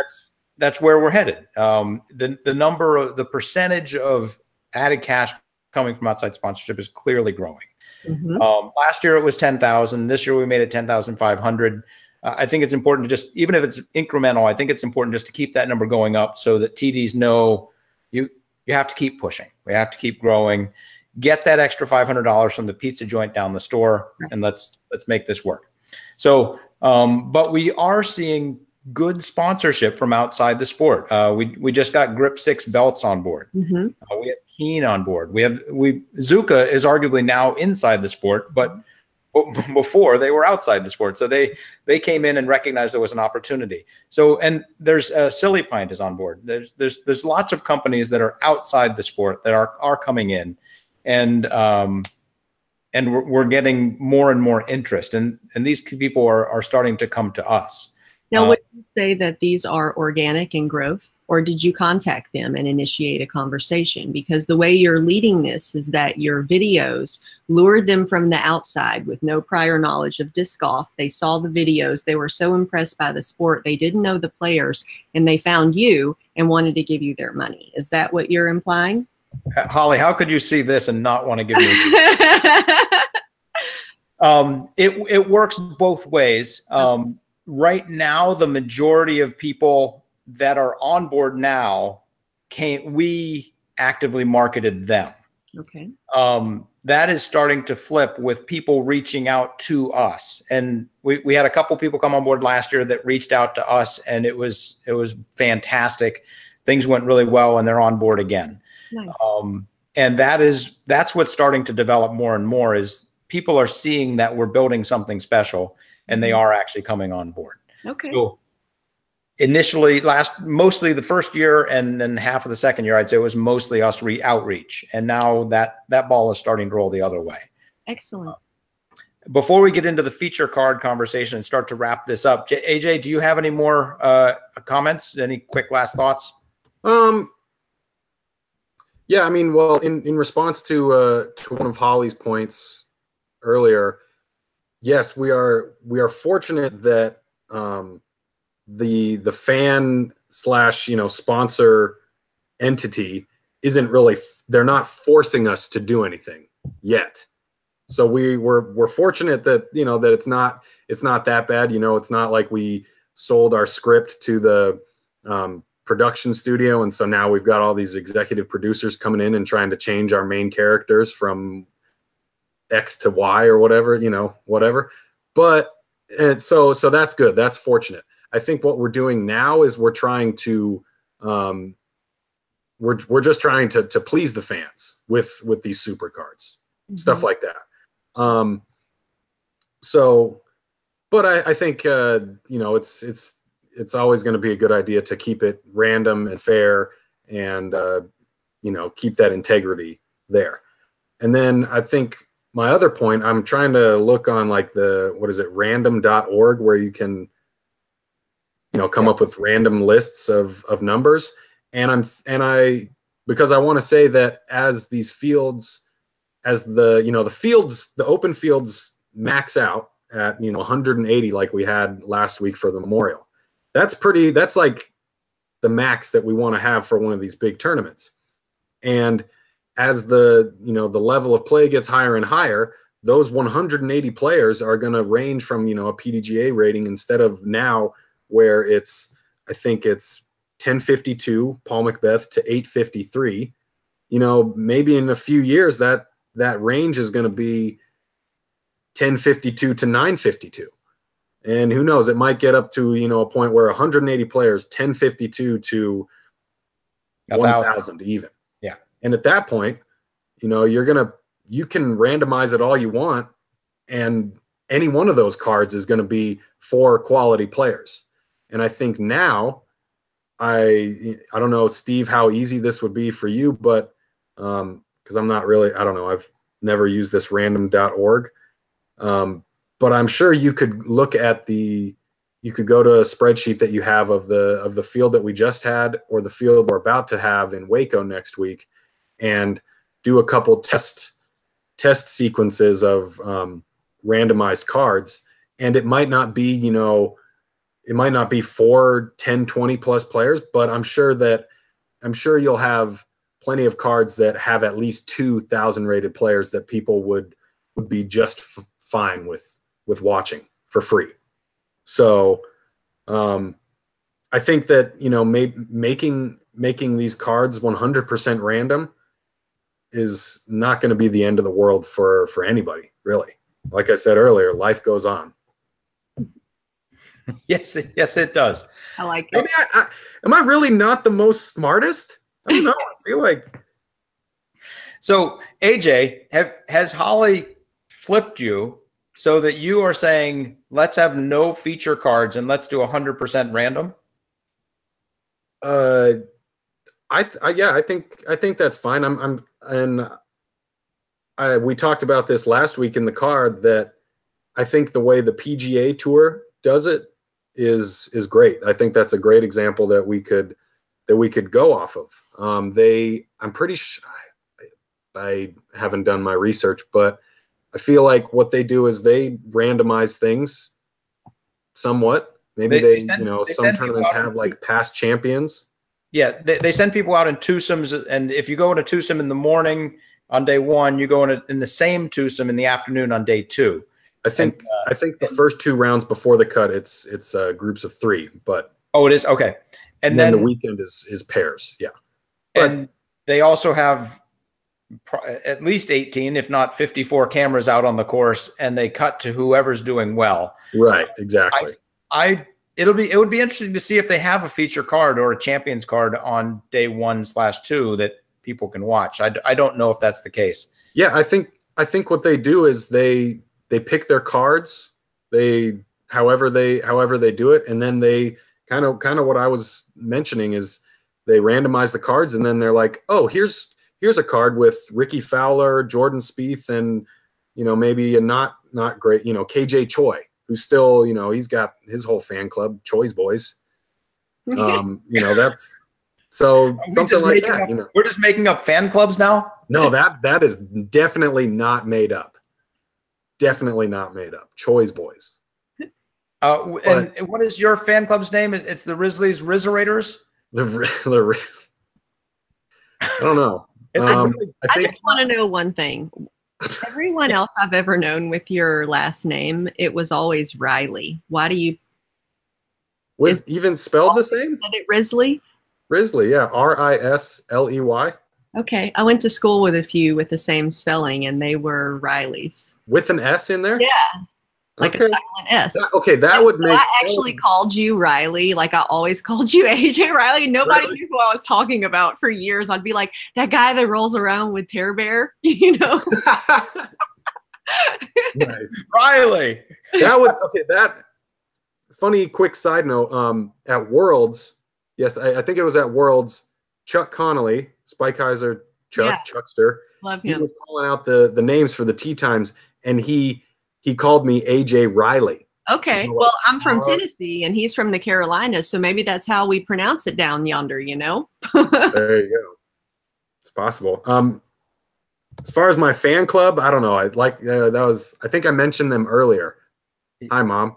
that's where we're headed. The percentage of added cash coming from outside sponsorship is clearly growing. Last year it was 10,000. This year we made it 10,500. I think it's important to just, even if it's incremental, I think it's important just to keep that number going up so that TDs know you have to keep pushing. We have to keep growing. Get that extra $500 from the pizza joint down the store, and let's make this work. So, but we are seeing good sponsorship from outside the sport. We just got Grip 6 belts on board. We have Keen on board. Zuka is arguably now inside the sport, but before they were outside the sport. So they came in and recognized there was an opportunity. So, and there's Silly Pint is on board. There's lots of companies that are outside the sport that are coming in, and we're getting more and more interest, and these people are starting to come to us. Now, would you say that these are organic in growth, or did you contact them and initiate a conversation? Because the way you're leading this is that your videos lured them from the outside with no prior knowledge of disc golf. They saw the videos. They were so impressed by the sport. They didn't know the players, and they found you and wanted to give you their money. Is that what you're implying? Holly, how could you see this and not want to give me it works both ways. Right now, the majority of people that are on board now, we actively marketed them. Okay. That is starting to flip with people reaching out to us. And we had a couple people come on board last year that reached out to us, and it was fantastic. Things went really well, and they're on board again. Nice. And that's what's starting to develop more and more, is people are seeing that we're building something special, and they are actually coming on board. Okay. So initially, mostly the first year and then half of the second year, I'd say it was mostly us outreach. And now that ball is starting to roll the other way. Excellent. Before we get into the feature card conversation and start to wrap this up, AJ, do you have any more comments? Any quick last thoughts? Yeah, I mean, well, in response to one of Holly's points earlier, yes, we are fortunate that the fan / sponsor entity isn't really, they're not forcing us to do anything yet. So we're fortunate that that it's not that bad. It's not like we sold our script to the production studio, and so now we've got all these executive producers coming in and trying to change our main characters from X to Y or whatever, whatever. But and so that's good. That's fortunate. I think what we're doing now is we're trying to we're just trying to please the fans with these super cards, stuff like that. So, but I think it's it's always going to be a good idea to keep it random and fair, and you know, keep that integrity there. And then I think my other point, I'm trying to look on like the, what is it, random.org, where you can, you know, come up with random lists of numbers. And because I want to say that as these fields, as the, you know, the fields, the open fields max out at, you know, 180 like we had last week for the Memorial. That's like the max that we want to have for one of these big tournaments. And as the, you know, the level of play gets higher and higher, those 180 players are going to range from, you know, a PDGA rating, instead of now where it's, I think it's 1052 Paul Macbeth to 853. You know, maybe in a few years that range is going to be 1052 to 952. And who knows, it might get up to, you know, a point where 180 players, 1052 to 1,000 even. Yeah. And at that point, you know, you can randomize it all you want, and any one of those cards is going to be 4 quality players. And I think now, I don't know, Steve, how easy this would be for you, but because I'm not really, I don't know, I've never used this random.org. But I'm sure you could look at you could go to a spreadsheet that you have of the field that we just had, or the field we're about to have in Waco next week, and do a couple test sequences of randomized cards. And it might not be, you know, it might not be 4, 10, 20 plus players, but I'm sure you'll have plenty of cards that have at least 2,000 rated players that people would be just fine with watching for free. So I think that, you know, making these cards 100% random is not going to be the end of the world for anybody, really. Like I said earlier, life goes on. Yes, it does. I like it. Maybe am I really not the most smartest? I don't know. I feel like. So AJ, has Holly flipped you so that you are saying, let's have no feature cards and let's do 100% random? I think that's fine. We talked about this last week in the car, that I think the way the PGA Tour does it is great. I think that's a great example that we could go off of. I'm pretty sure, I haven't done my research, but I feel like what they do is they randomize things somewhat. Maybe some tournaments have like past champions. Yeah, they send people out in twosomes, and if you go in a twosome in the morning on day 1, you go in the same twosome in the afternoon on day 2. I think the first 2 rounds before the cut, it's groups of 3, but it is okay. And then the weekend is pairs. Yeah, and they also have at least 18, if not 54 cameras out on the course, and they cut to whoever's doing well. Right, exactly. It would be interesting to see if they have a feature card or a champions card on day 1/2 that people can watch. I don't know if that's the case. Yeah, I think what they do is they pick their cards, however they do it, and then they kind of what I was mentioning is they randomize the cards, and then they're like, oh, here's a card with Ricky Fowler, Jordan Spieth, and, you know, maybe a not great, you know, KJ Choi, who's still, you know, he's got his whole fan club, Choi's Boys. You know, that's so something like that. You know, we're just making up fan clubs now. No, that is definitely not made up. Definitely not made up. Choi's Boys. And what is your fan club's name? It's the Risley's Rizerators. I don't know. I just want to know one thing. Everyone else I've ever known with your last name, it was always Riley. Why do you? Even spelled the same? Is it Risley? Risley, yeah. Risley. Okay. I went to school with a few with the same spelling, and they were Rileys. With an S in there? Yeah. Like a silent S. That would make. I actually called you Riley. Like I always called you AJ Riley. Nobody knew who I was talking about for years. I'd be like, that guy that rolls around with Tear Bear, you know? Nice. Riley. That funny quick side note. At Worlds, yes, I think it was at Worlds. Chuck Connolly, Spike Heiser, Chuckster. Love He him. was calling out the names for the tee times, and he called me AJ Riley. Okay. You know, Well, I'm from Tennessee and he's from the Carolinas, so maybe that's how we pronounce it down yonder, you know? There you go. It's possible. As far as my fan club, I don't know. I like that was. I think I mentioned them earlier. Hi, Mom.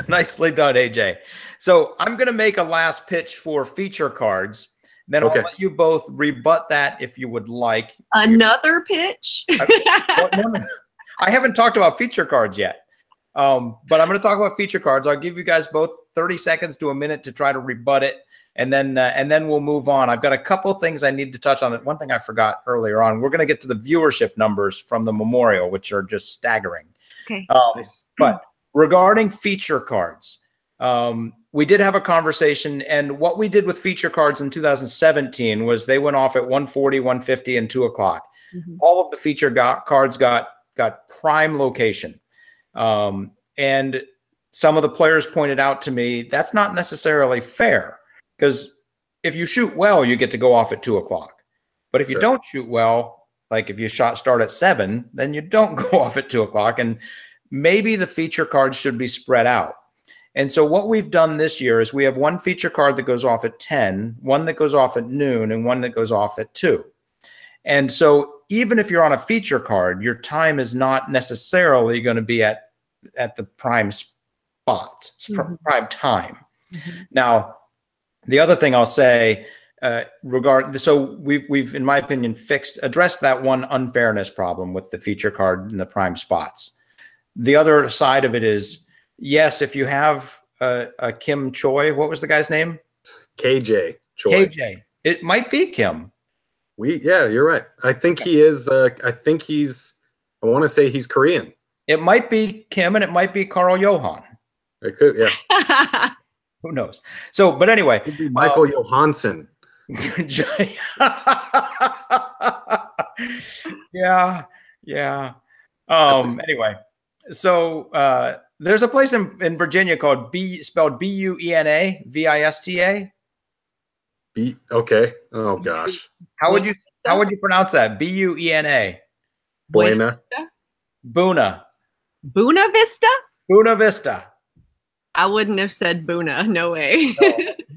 Nicely done, AJ. So I'm going to make a last pitch for feature cards. Then I'll let you both rebut that if you would like. Another pitch? I haven't talked about feature cards yet, but I'm going to talk about feature cards. I'll give you guys both 30 seconds to a minute to try to rebut it, and then we'll move on. I've got a couple things I need to touch on. One thing I forgot earlier on. We're going to get to the viewership numbers from the Memorial, which are just staggering. Okay. But regarding feature cards, we did have a conversation, and what we did with feature cards in 2017 was they went off at 1:40, 1:50, and 2 o'clock. All of the feature cards got prime location. And some of the players pointed out to me, that's not necessarily fair, because if you shoot well, you get to go off at 2 o'clock. But if you don't shoot well, like if you start at 7, then you don't go off at 2 o'clock. And maybe the feature cards should be spread out. And so what we've done this year is we have one feature card that goes off at 10, one that goes off at noon, and one that goes off at 2. And so even if you're on a feature card, your time is not necessarily going to be at the prime spot, prime time. Now, the other thing I'll say, so we've in my opinion addressed that one unfairness problem with the feature card in the prime spots. The other side of it is, yes, if you have a Kim Choi, what was the guy's name? KJ Choi. KJ. It might be Kim. Yeah, you're right. I think he is. I want to say he's Korean. It might be Kim, and it might be Carl Johan. It could, yeah. Who knows? So, but anyway, it could be Michael Johansson. Yeah. Anyway, so there's a place in Virginia called spelled Buena Vista. Okay. Oh gosh. How would you pronounce that? Buena. Buena. Buna. Buena Vista? Buena Vista. I wouldn't have said Buna. No way.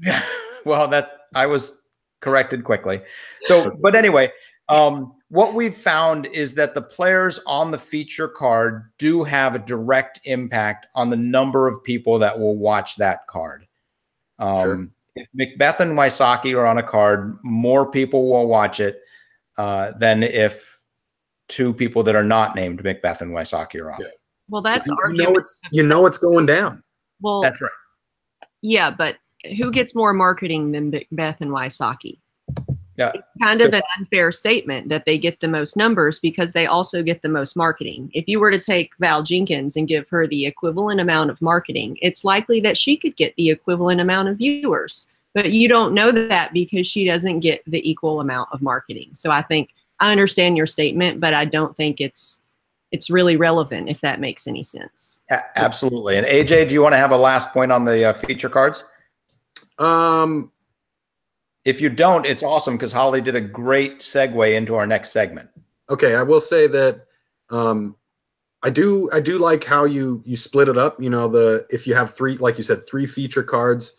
No. Well, I was corrected quickly. So, but anyway, what we've found is that the players on the feature card do have a direct impact on the number of people that will watch that card. Sure. If Macbeth and Wysocki are on a card, more people will watch it than if two people that are not named Macbeth and Wysocki are on it. Well, that's it's going down. Well, that's right. Yeah, but who gets more marketing than Macbeth and Wysocki? Yeah, it's kind of an unfair statement that they get the most numbers because they also get the most marketing. If you were to take Val Jenkins and give her the equivalent amount of marketing, it's likely that she could get the equivalent amount of viewers. But you don't know that because she doesn't get the equal amount of marketing. So I think I understand your statement, but I don't think it's really relevant, if that makes any sense. Absolutely. And AJ, do you want to have a last point on the feature cards? If you don't, it's awesome because Holly did a great segue into our next segment. Okay, I will say that I do like how you split it up. You know, if you have three, like you said, 3 feature cards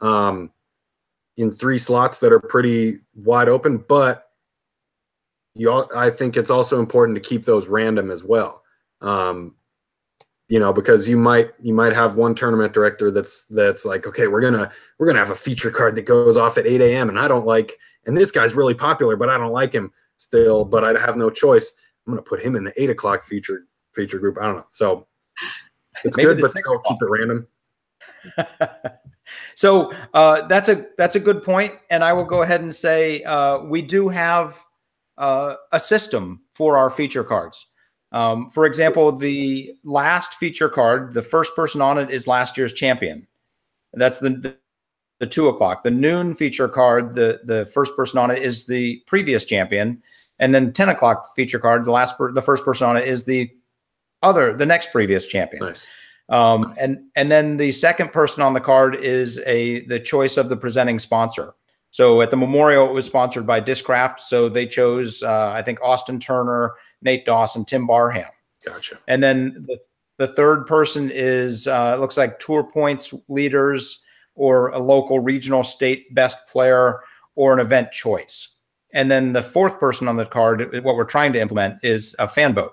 in 3 slots that are pretty wide open, but I think it's also important to keep those random as well. You know, because you might have one tournament director that's like, okay, we're gonna have a feature card that goes off at 8 a.m. and this guy's really popular, but I don't like him still, but I have no choice. I'm gonna put him in the 8 o'clock feature group. I don't know. So it's good, but still keep it random. So that's a good point, and I will go ahead and say we do have a system for our feature cards. For example, the last feature card, the first person on it is last year's champion. That's the 2 o'clock. The noon feature card, the first person on it is the previous champion. And then 10 o'clock feature card, the first person on it is the next previous champion. Nice. And then the second person on the card is the choice of the presenting sponsor. So at the Memorial, it was sponsored by Discraft. So they chose, I think, Austin Turner, Nate Doss, and Tim Barham. Gotcha. And then the third person is, it looks like Tour Points leaders or a local regional state best player or an event choice. And then the fourth person on the card, what we're trying to implement is a fan vote.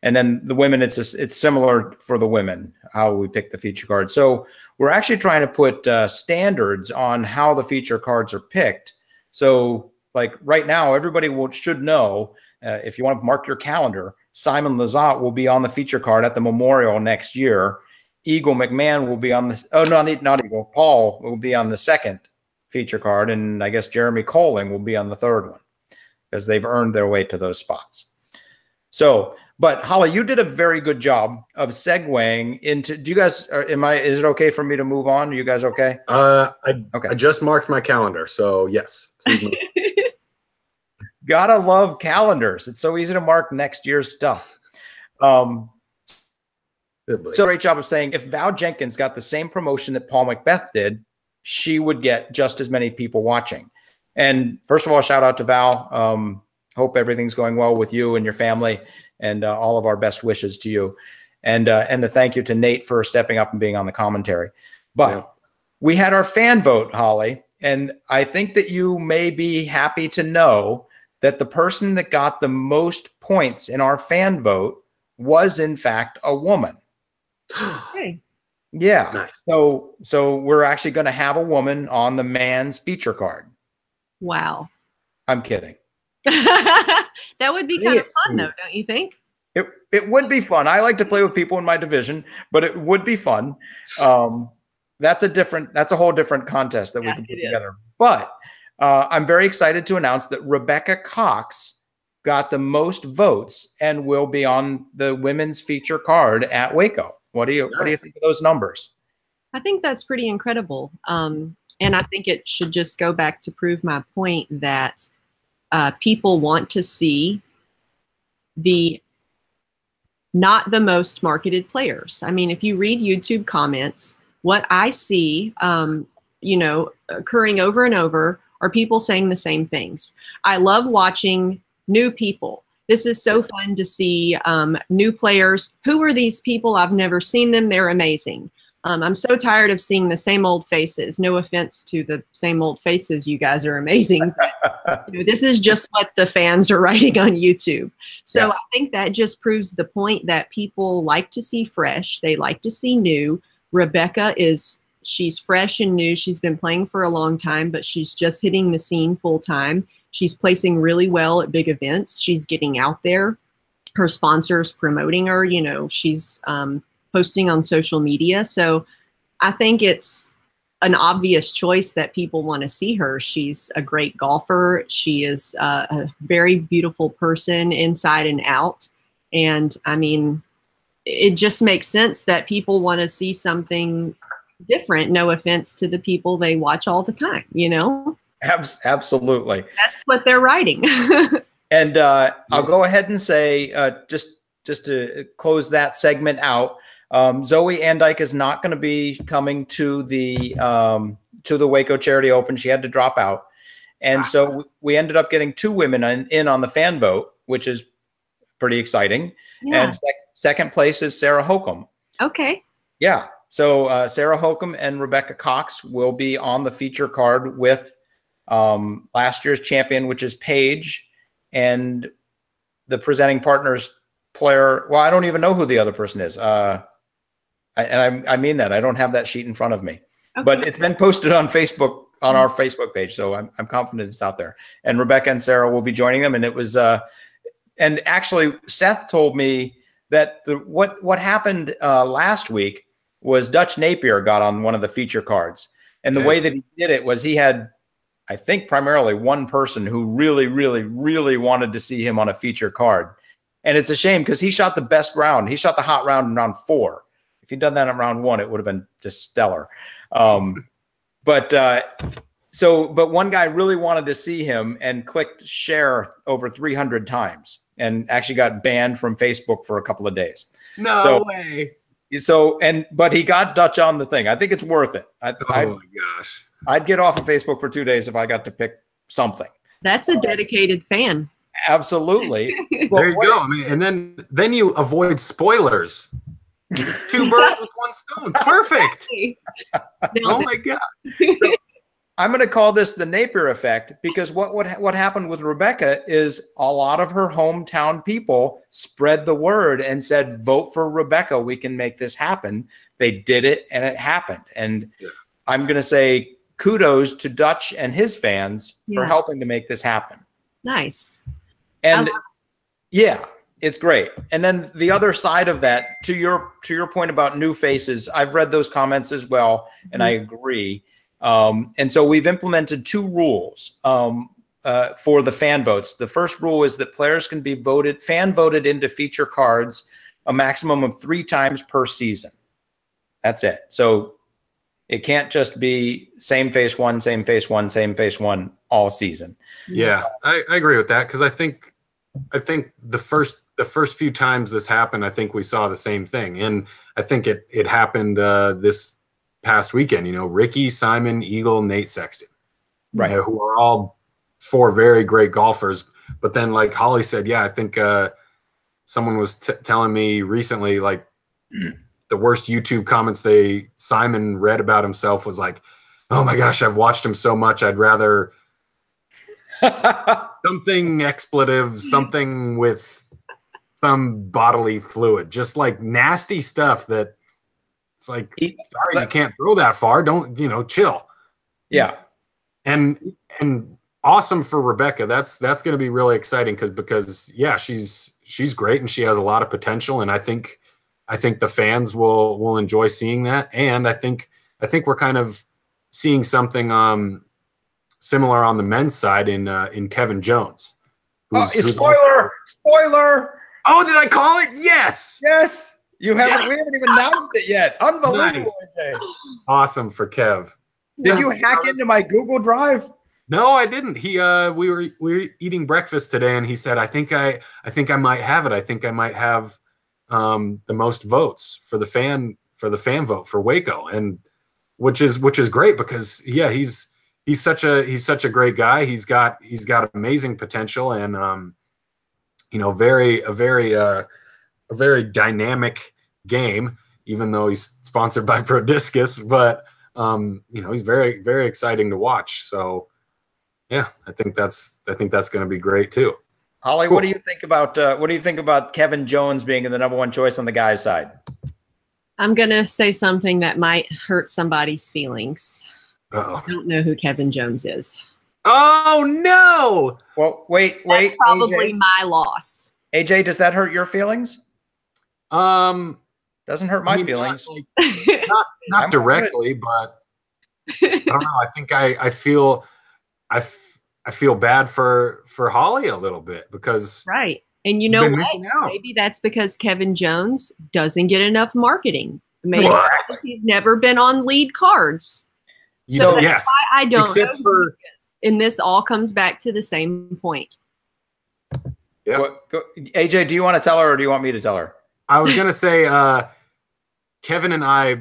And then the women, it's similar for the women, how we pick the feature card. So we're actually trying to put standards on how the feature cards are picked. So like right now, everybody should know, if you want to mark your calendar, Simon Lizotte will be on the feature card at the Memorial next year. Eagle McMahon will be on the, oh, no, not Eagle. Paul will be on the second feature card. And I guess Jeremy Colling will be on the third one because they've earned their way to those spots. So, but Holly, you did a very good job of segueing into, do you guys, is it okay for me to move on? Are you guys okay? Okay. I just marked my calendar. So yes, please move. Gotta love calendars. It's so easy to mark next year's stuff. So great job of saying if Val Jenkins got the same promotion that Paul Macbeth did, she would get just as many people watching. And first of all, shout out to Val. Hope everything's going well with you and your family, and all of our best wishes to you. And a thank you to Nate for stepping up and being on the commentary. But we had our fan vote, Holly, and I think that you may be happy to know that the person that got the most points in our fan vote was in fact a woman. Hey. Yeah. Nice. So we're actually going to have a woman on the man's feature card. Wow. I'm kidding. That would be kind of fun though, don't you think? It would be fun. I like to play with people in my division, but it would be fun. That's a whole different contest that we can put together. But I'm very excited to announce that Rebecca Cox got the most votes and will be on the women's feature card at Waco. What do you think of those numbers? I think that's pretty incredible. And I think it should just go back to prove my point that people want to see not the most marketed players. I mean, if you read YouTube comments, what I see, occurring over and over are people saying the same things. I love watching new people. This is so fun to see new players. Who are these people? I've never seen them. They're amazing. I'm so tired of seeing the same old faces. No offense to the same old faces. You guys are amazing. But, this is just what the fans are writing on YouTube. So I think that just proves the point that people like to see fresh. They like to see new. Rebecca she's fresh and new. She's been playing for a long time, but she's just hitting the scene full time. She's placing really well at big events. She's getting out there. Her sponsors promoting her. She's posting on social media. So I think it's an obvious choice that people want to see her. She's a great golfer. She is a very beautiful person inside and out. And I mean, it just makes sense that people want to see something different. No offense to the people they watch all the time, Absolutely. That's what they're writing. And I'll go ahead and say, just to close that segment out, Zoe Andyke is not going to be coming to the Waco Charity Open. She had to drop out. And so we ended up getting two women in on the fan vote, which is pretty exciting. Yeah. And second place is Sarah Holcomb. Okay. Yeah. So Sarah Holcomb and Rebecca Cox will be on the feature card with last year's champion, which is Paige, and the presenting partners player. Well, I don't even know who the other person is. I mean that. I don't have that sheet in front of me. Okay. But it's been posted on Facebook, on our Facebook page. So I'm confident it's out there. And Rebecca and Sarah will be joining them. And it was, and actually Seth told me that what happened last week was Dutch Napier got on one of the feature cards. And the way that he did it was he had, I think, primarily one person who really, really, really wanted to see him on a feature card. And it's a shame because he shot the best round. He shot the hot round in round 4. If he'd done that in round 1, it would have been just stellar. But one guy really wanted to see him and clicked share over 300 times and actually got banned from Facebook for a couple of days. No way. But he got Dutch on the thing. I think it's worth it. Oh my gosh. I'd get off of Facebook for 2 days if I got to pick something. That's a dedicated fan. Absolutely. There you go. I mean, and then you avoid spoilers. It's 2 birds with 1 stone. Perfect. Oh my God. I'm going to call this the Napier effect, because what happened with Rebecca is a lot of her hometown people spread the word and said, vote for Rebecca. We can make this happen. They did it, and it happened. And I'm going to say kudos to Dutch and his fans for helping to make this happen. Nice. And yeah, it's great. And then the other side of that, to your point about new faces, I've read those comments as well, and I agree. And so we've implemented 2 rules for the fan votes. The first rule is that players can be fan voted into feature cards a maximum of 3 times per season. That's it. So it can't just be same face one, same face one, same face one all season. Yeah, I agree with that, because I think the first few times this happened, I think we saw the same thing, and I think it happened this past weekend. You know, Ricky, Simon, Eagle, Nate Sexton, right, who are all 4 very great golfers. But then, like Holly said, I think someone was telling me recently, like the worst YouTube comments Simon read about himself was like, "Oh my gosh, I've watched him so much, I'd rather." Something expletive, something with some bodily fluid, just like nasty stuff that it's like, sorry, you can't throw that far. Don't, chill. Yeah. And awesome for Rebecca. That's going to be really exciting because she's great and she has a lot of potential. And I think the fans will enjoy seeing that. And I think we're kind of seeing something, similar on the men's side in Kevin Jones. Spoiler! Oh, did I call it? Yes. Yes. You haven't. We haven't even announced it yet. Unbelievable. Nice. Awesome for Kev. Did you hack into my Google Drive? No, I didn't. We were eating breakfast today, and he said, "I think I might have it. I think I might have the most votes for the fan vote for Waco," and which is great because he's such a great guy. He's got amazing potential and a very dynamic game, even though he's sponsored by Pro Discus, but he's very, very exciting to watch. So yeah, I think that's going to be great too. Holly, cool. What do you think about Kevin Jones being the #1 choice on the guys' side? I'm going to say something that might hurt somebody's feelings. Uh-oh. I don't know who Kevin Jones is. Oh no! Well, wait. That's probably AJ. My loss. AJ, does that hurt your feelings? Doesn't hurt my feelings. Not directly, but I don't know. I think I feel bad for Holly a little bit because right. And you know what? Maybe that's because Kevin Jones doesn't get enough marketing. Maybe he's never been on lead cards. So that's why I don't know. And this all comes back to the same point. Yeah. AJ, do you want to tell her or do you want me to tell her? I was going to say Kevin and I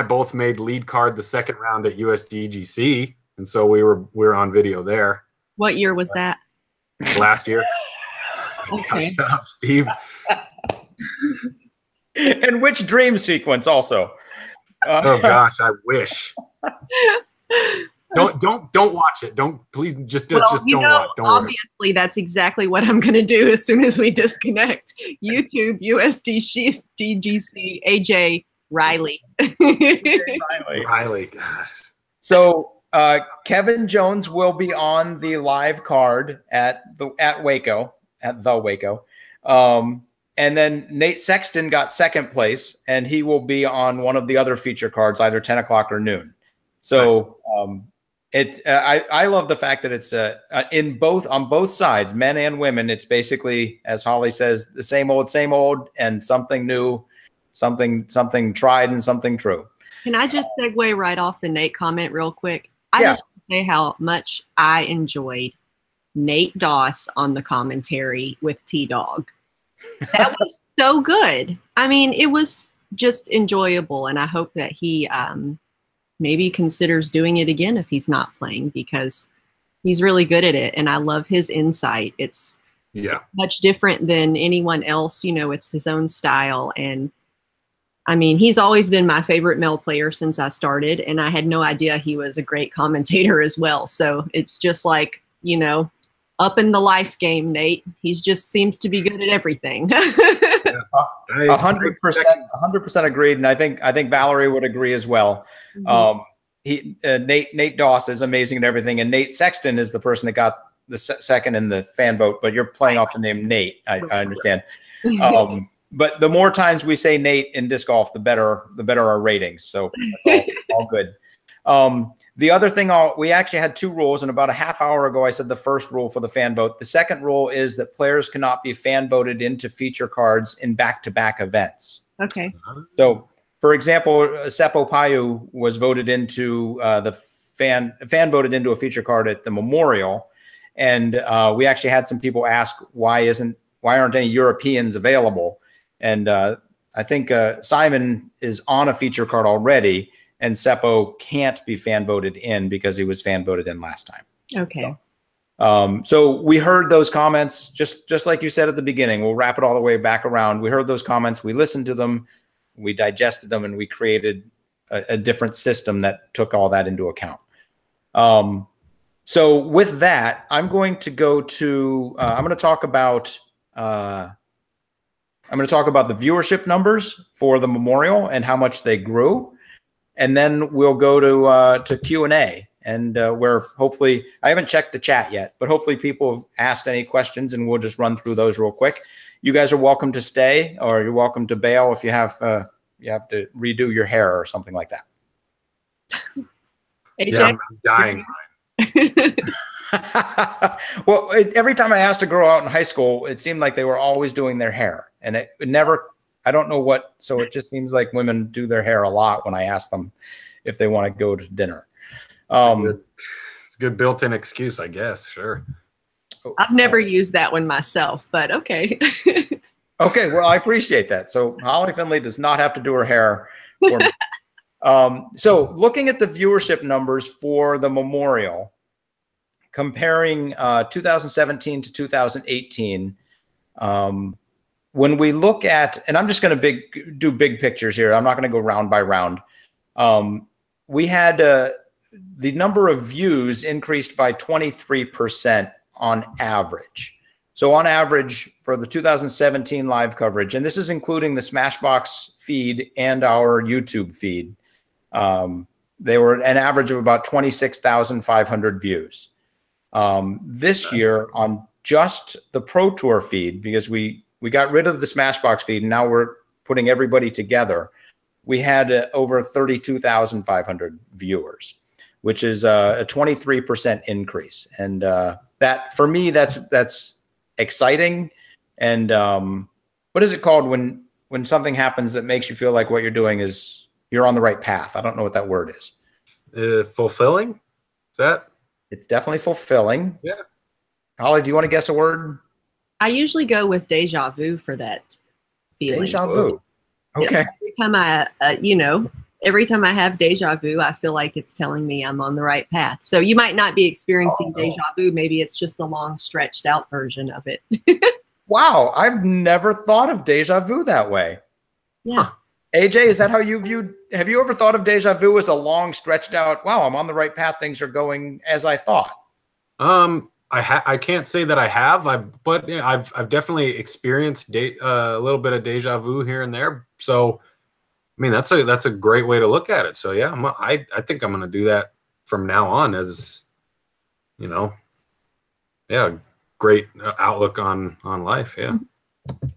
both made lead card the second round at USDGC, and so we were on video there. What year was that? Last year. Okay. Gosh, shut up, Steve. And which dream sequence also? Oh gosh, I wish. Don't watch it. Please just don't watch. Don't obviously, worry. That's exactly what I'm going to do as soon as we disconnect. YouTube, USDGC, AJ Riley. Riley, gosh. So Kevin Jones will be on the live card at Waco. And then Nate Sexton got second place, and he will be on one of the other feature cards, either 10 o'clock or noon. So I love the fact that it's on both sides, men and women. It's basically, as Holly says, the same old, and something new, something tried and something true. Can I just segue right off the Nate comment real quick? I just want to say how much I enjoyed Nate Doss on the commentary with T-Dog. That was so good. I mean, it was just enjoyable, and I hope that he maybe considers doing it again if he's not playing, because he's really good at it, and I love his insight. It's much different than anyone else. You know, it's his own style, and I mean, he's always been my favorite male player since I started, and I had no idea he was a great commentator as well. So it's just like, you know, up in the life game, Nate. He just seems to be good at everything. 100% agreed, and I think Valerie would agree as well. Nate Doss is amazing at everything, and Nate Sexton is the person that got the second in the fan vote. But you're playing off the name Nate. I understand. But the more times we say Nate in disc golf, the better our ratings. So that's all good. The other thing, we actually had two rules, and about a half hour ago, I said the first rule for the fan vote. The second rule is that players cannot be fan voted into feature cards in back-to-back events. Okay. So, for example, Seppo Payu was voted into the fan voted into a feature card at the Memorial, and we actually had some people ask why aren't any Europeans available? And I think Simon is on a feature card already, and Seppo can't be fan voted in because he was fan voted in last time. Okay. So we heard those comments, just like you said at the beginning. We'll wrap it all the way back around. We heard those comments, we listened to them, we digested them, and we created a different system that took all that into account. So with that, I'm going to go to I'm going to talk about the viewership numbers for the Memorial and how much they grew. And then we'll go to Q&A, and where hopefully, I haven't checked the chat yet, but hopefully people have asked any questions, and we'll just run through those real quick. You guys are welcome to stay, or you're welcome to bail if you have to redo your hair or something like that. Yeah, I'm dying. Well, every time I asked a girl out in high school, it seemed like they were always doing their hair, and it never. I don't know what. So it just seems like women do their hair a lot when I ask them if they want to go to dinner. It's a good built-in excuse, I guess. Sure. I've never used that one myself, but okay. Okay, well, I appreciate that. So Holly Finley does not have to do her hair for me. So looking at the viewership numbers for the Memorial, comparing 2017 to 2018, when we look at, and I'm just going to do big pictures here. I'm not going to go round by round. We had the number of views increased by 23% on average. So on average for the 2017 live coverage, and this is including the Smashbox feed and our YouTube feed, they were an average of about 26,500 views. This year on just the Pro Tour feed, because we got rid of the Smashbox feed and now we're putting everybody together, we had over 32,500 viewers, which is a 23% increase. And that, for me, that's exciting. And what is it called when something happens that makes you feel like what you're doing is you're on the right path? I don't know what that word is. Fulfilling? Is that? It's definitely fulfilling. Yeah. Holly, do you want to guess a word? I usually go with deja vu for that feeling. Deja vu. Okay. Yeah, every time I have deja vu, I feel like it's telling me I'm on the right path. So you might not be experiencing deja vu. Maybe it's just a long, stretched out version of it. Wow. I've never thought of deja vu that way. Yeah. Huh. AJ, is that how you viewed? Have you ever thought of deja vu as a long, stretched out, wow, I'm on the right path, things are going as I thought? I can't say that I have, but yeah, I've definitely experienced a little bit of deja vu here and there. So, I mean, that's a great way to look at it. So yeah, I think I'm going to do that from now on, as great outlook on life. Yeah.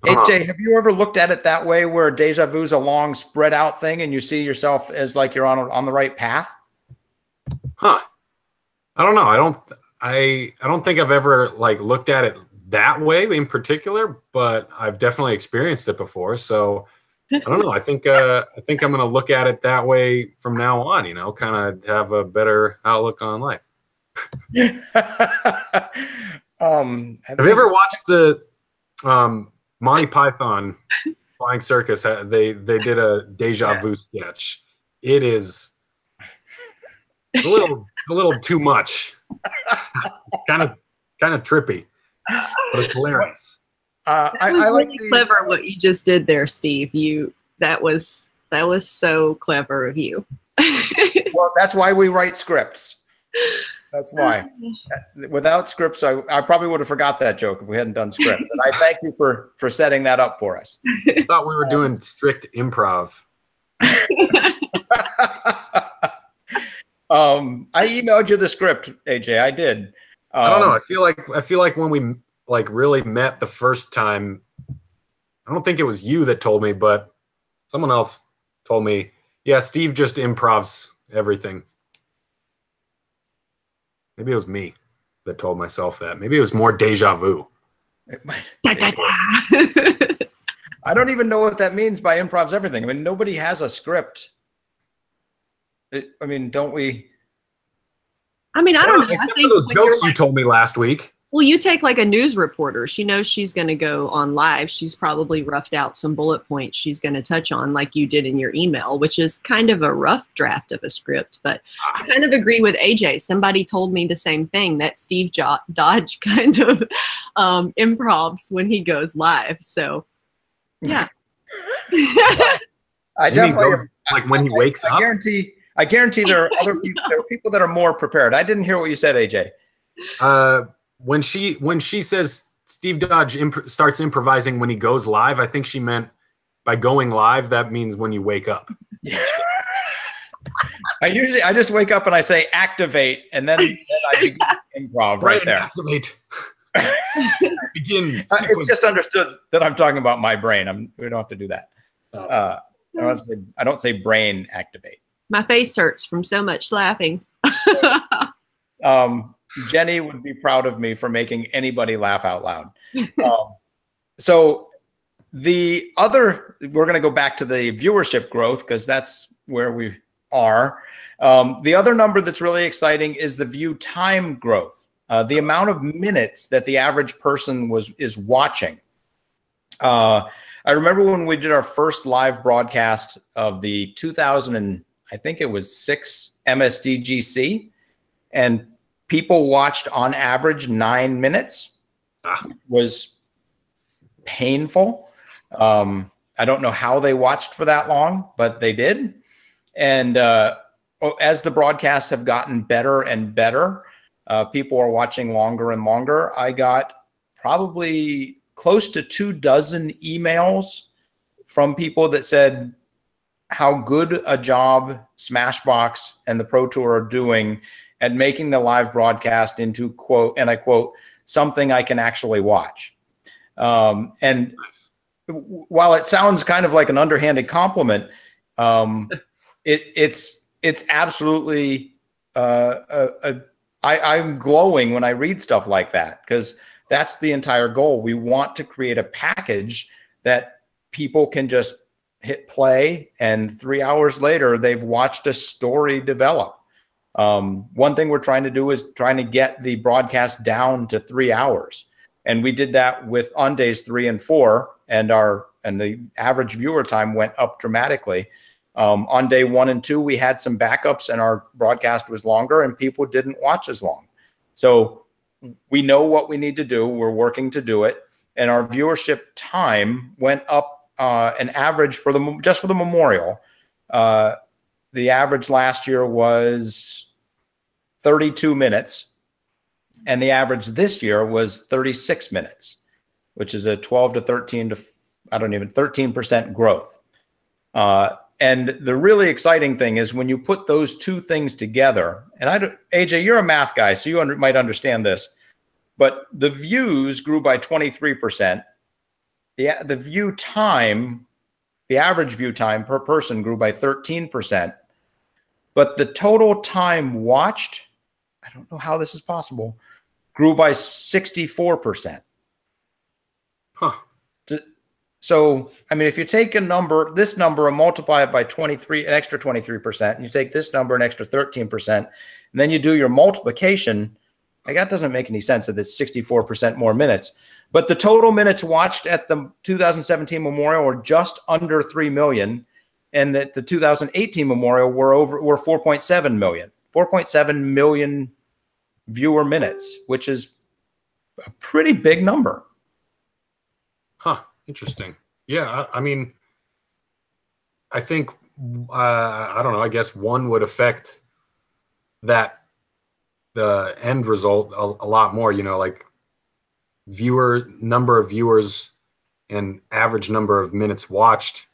AJ, have you ever looked at it that way, where deja vu is a long, spread out thing, and you see yourself as like you're on the right path? Huh. I don't know. I don't think I've ever looked at it that way in particular, but I've definitely experienced it before. So I don't know. I think I'm going to look at it that way from now on, kind of have a better outlook on life. Have you ever watched the Monty Python Flying Circus, they did a deja vu sketch. It's a little too much. kind of trippy, but it's hilarious. I like really clever what you just did there, Steve. That was so clever of you. Well, that's why we write scripts. That's why. Without scripts, I probably would have forgot that joke if we hadn't done scripts. And I thank you for setting that up for us. I thought we were doing strict improv. I emailed you the script, AJ. I did. I don't know. I feel like when we really met the first time, I don't think it was you that told me, but someone else told me, yeah, Steve just improvs everything. Maybe it was me that told myself that. Maybe it was more deja vu. I don't even know what that means by improvs everything. I mean, nobody has a script. Don't we? I mean, I don't know. I think those jokes you told me last week. Well, you take like a news reporter. She knows she's going to go on live. She's probably roughed out some bullet points she's going to touch on like you did in your email, which is kind of a rough draft of a script. But I kind of agree with AJ. Somebody told me the same thing, that Steve Dodge kind of improvs when he goes live. So, yeah. I definitely like when he wakes up. I guarantee there are other people. There are people that are more prepared. I didn't hear what you said, AJ. When she says Steve Dodge starts improvising when he goes live, I think she meant by going live, that means when you wake up. Yeah. I just wake up and I say activate, and then I begin improv right there. Activate. Begin. It's just understood that I'm talking about my brain. We don't have to do that. I don't say brain activate. My face hurts from so much laughing. Jenny would be proud of me for making anybody laugh out loud. So we're going to go back to the viewership growth because that's where we are. The other number that's really exciting is the view time growth, the amount of minutes that the average person is watching. I remember when we did our first live broadcast of the 2006 MSDGC, and people watched on average 9 minutes. It was painful. I don't know how they watched for that long, but they did. And as the broadcasts have gotten better and better, people are watching longer and longer. I got probably close to 24 emails from people that said how good a job Smashbox and the Pro Tour are doing at making the live broadcast into, quote, and I quote, something I can actually watch. And while it sounds kind of like an underhanded compliment, it's absolutely, I'm glowing when I read stuff like that, because that's the entire goal. We want to create a package that people can just hit play, and 3 hours later, they've watched a story develop. One thing we're trying to do is trying to get the broadcast down to 3 hours. And we did that on days 3 and 4, and the average viewer time went up dramatically. On day 1 and 2, we had some backups and our broadcast was longer and people didn't watch as long. So we know what we need to do. We're working to do it. And our viewership time went up an average just for the memorial. The average last year was 32 minutes. And the average this year was 36 minutes, which is a 13% growth. And the really exciting thing is when you put those two things together, and AJ, you're a math guy, so you might understand this, but the views grew by 23%. The view time, the average view time per person grew by 13%, but the total time watched, I don't know how this is possible, grew by 64%. Huh. So, I mean, if you take this number and multiply it by an extra 23%, and you take this number, an extra 13%, and then you do your multiplication, Like, that doesn't make any sense that it's 64% more minutes. But the total minutes watched at the 2017 Memorial were just under 3 million, and that the 2018 Memorial were 4.7 million. 4.7 million viewer minutes, which is a pretty big number. Huh. Interesting. Yeah. I mean, I think, I don't know, I guess one would affect the end result a lot more, you know, like number of viewers and average number of minutes watched.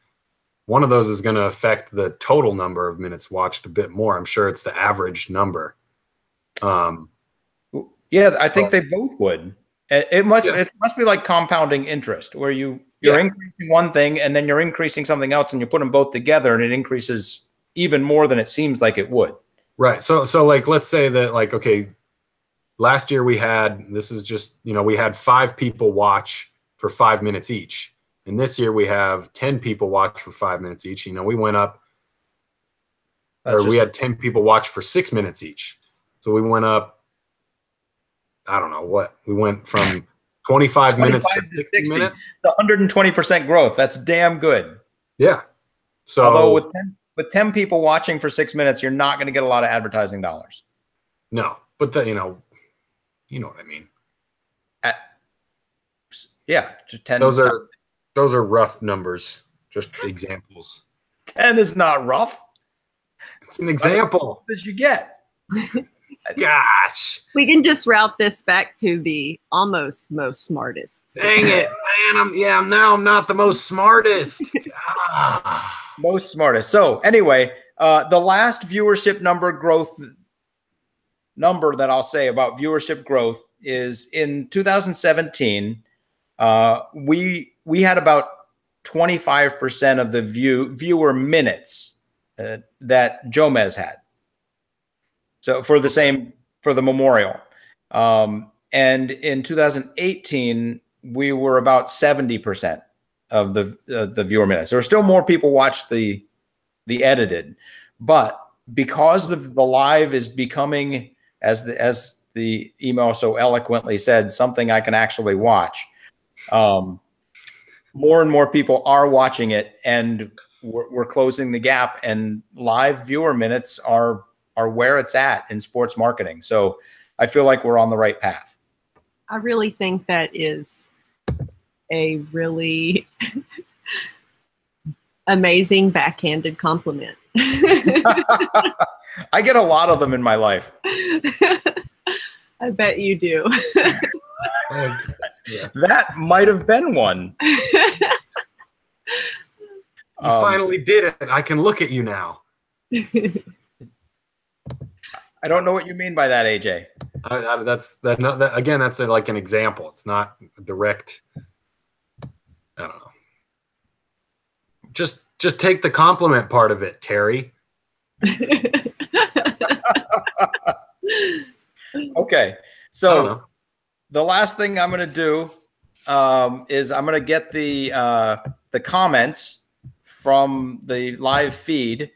One of those is going to affect the total number of minutes watched a bit more. I'm sure it's the average number. Yeah, I think they both would. It must be like compounding interest, where you're increasing one thing and then you're increasing something else, and you put them both together and it increases even more than it seems like it would. Right. So like, let's say that, like, okay, last year we had 5 people watch for 5 minutes each. And this year we have 10 people watch for 5 minutes each. You know, we went up, we had 10 people watch for 6 minutes each. So we went up, I don't know what, we went from 25 minutes to 60 minutes. The 120% growth. That's damn good. Yeah. So although with 10 people watching for 6 minutes, you're not going to get a lot of advertising dollars. No, but you know what I mean. Yeah, 10. Those are rough numbers, just examples. 10 is not rough. It's an example. As you get. Gosh. We can just route this back to the almost most smartest. Dang it, man. I'm not the most smartest. Most smartest. So anyway, the last viewership number that I'll say about viewership growth is in 2017. We had about 25% of the viewer minutes that Jomez had. So for the Memorial. And in 2018, we were about 70% of the viewer minutes. There were still more people watch the edited, but because the live is becoming, as the email so eloquently said, something I can actually watch. More and more people are watching it, and we're closing the gap, and live viewer minutes are where it's at in sports marketing. So I feel like we're on the right path. I really think that is a really amazing backhanded compliment. I get a lot of them in my life. I bet you do. Yeah. That might have been one. You finally did it. I can look at you now. I don't know what you mean by that, AJ. That's like an example. It's not direct. I don't know. Just take the compliment part of it, Terry. Okay. So the last thing I'm going to do is I'm going to get the comments from the live feed,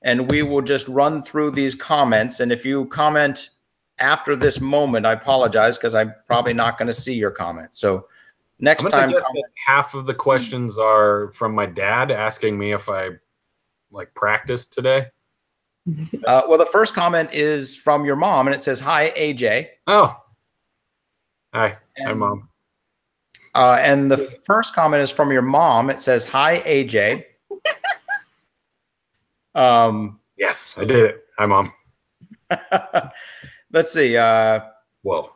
and we will just run through these comments. And if you comment after this moment, I apologize, because I'm probably not going to see your comment. So next time, guess that half of the questions are from my dad asking me if I practiced today. Well, the first comment is from your mom, and it says, "Hi, AJ." Oh, hi, Mom. And the first comment is from your mom. It says, "Hi, AJ." Yes, I did it. Hi, Mom. Let's see. Whoa.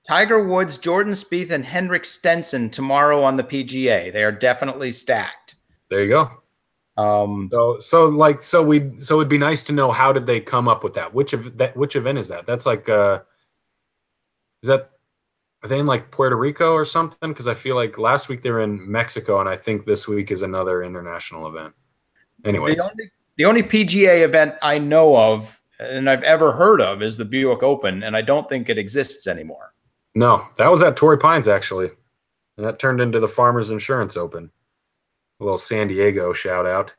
Tiger Woods, Jordan Spieth, and Henrik Stenson tomorrow on the PGA. They are definitely stacked. There you go. So it'd be nice to know, how did they come up with that? Which event is that? That's are they in Puerto Rico or something? Because I feel like last week they were in Mexico, and I think this week is another international event. Anyways, the only PGA event I know of and I've ever heard of is the Buick Open, and I don't think it exists anymore. No, that was at Torrey Pines, actually, and that turned into the Farmers Insurance Open. A little San Diego shout out.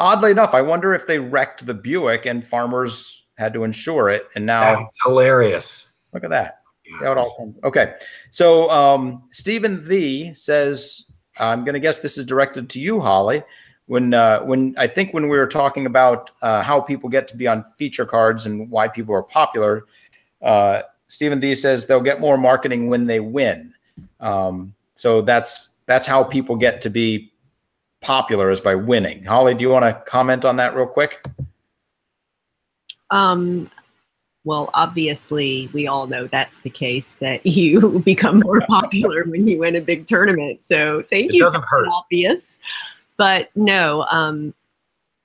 Oddly enough, I wonder if they wrecked the Buick and Farmers had to insure it, and now That's hilarious. look at that. How it all comes. Okay, so Stephen The says, I'm going to guess this is directed to you, Holly. When I think when we were talking about how people get to be on feature cards and why people are popular, Stephen D says they'll get more marketing when they win. So that's how people get to be popular, is by winning. Holly, do you want to comment on that real quick? Well, obviously, we all know that's the case, that you become more popular when you win a big tournament. So thank you. It doesn't hurt. Obvious. But no,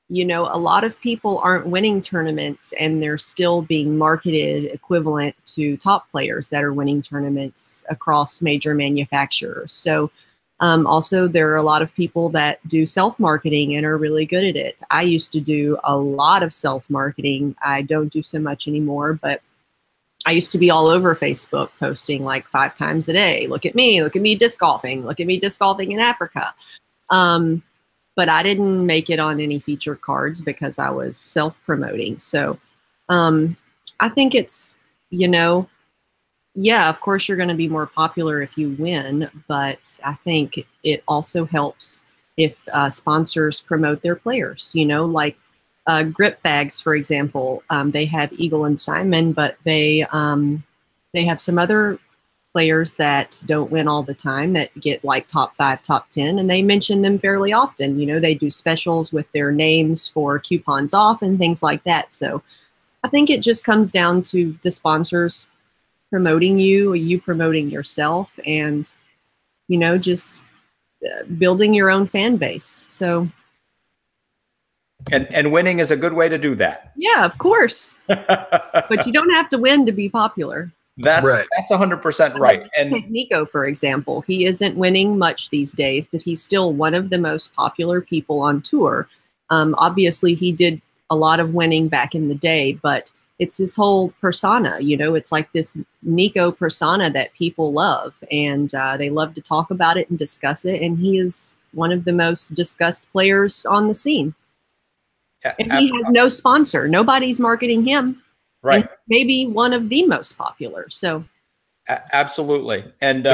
you know, a lot of people aren't winning tournaments and they're still being marketed equivalent to top players that are winning tournaments across major manufacturers. So also, there are a lot of people that do self-marketing and are really good at it. I used to do a lot of self-marketing. I don't do so much anymore, but I used to be all over Facebook posting like 5 times a day. Look at me disc golfing. Look at me disc golfing in Africa. But I didn't make it on any feature cards because I was self-promoting. So I think it's, you know, yeah, of course you're going to be more popular if you win, but I think it also helps if sponsors promote their players, you know, like grip bags, for example. They have Eagle and Simon, but they have some other players that don't win all the time that get like top 5, top 10, and they mention them fairly often. You know, they do specials with their names for coupons off and things like that. So I think it just comes down to the sponsors promoting you, you promoting yourself, and, you know, just building your own fan base. So. And winning is a good way to do that. Yeah, of course. But you don't have to win to be popular. That's 100% right. And take Nico, for example, he isn't winning much these days, but he's still one of the most popular people on tour. Obviously, he did a lot of winning back in the day, but it's his whole persona. You know, it's like this Nico persona that people love, and they love to talk about it and discuss it. And he is one of the most discussed players on the scene. Yeah, and he has no sponsor. Nobody's marketing him. Right. Maybe one of the most popular. So absolutely. And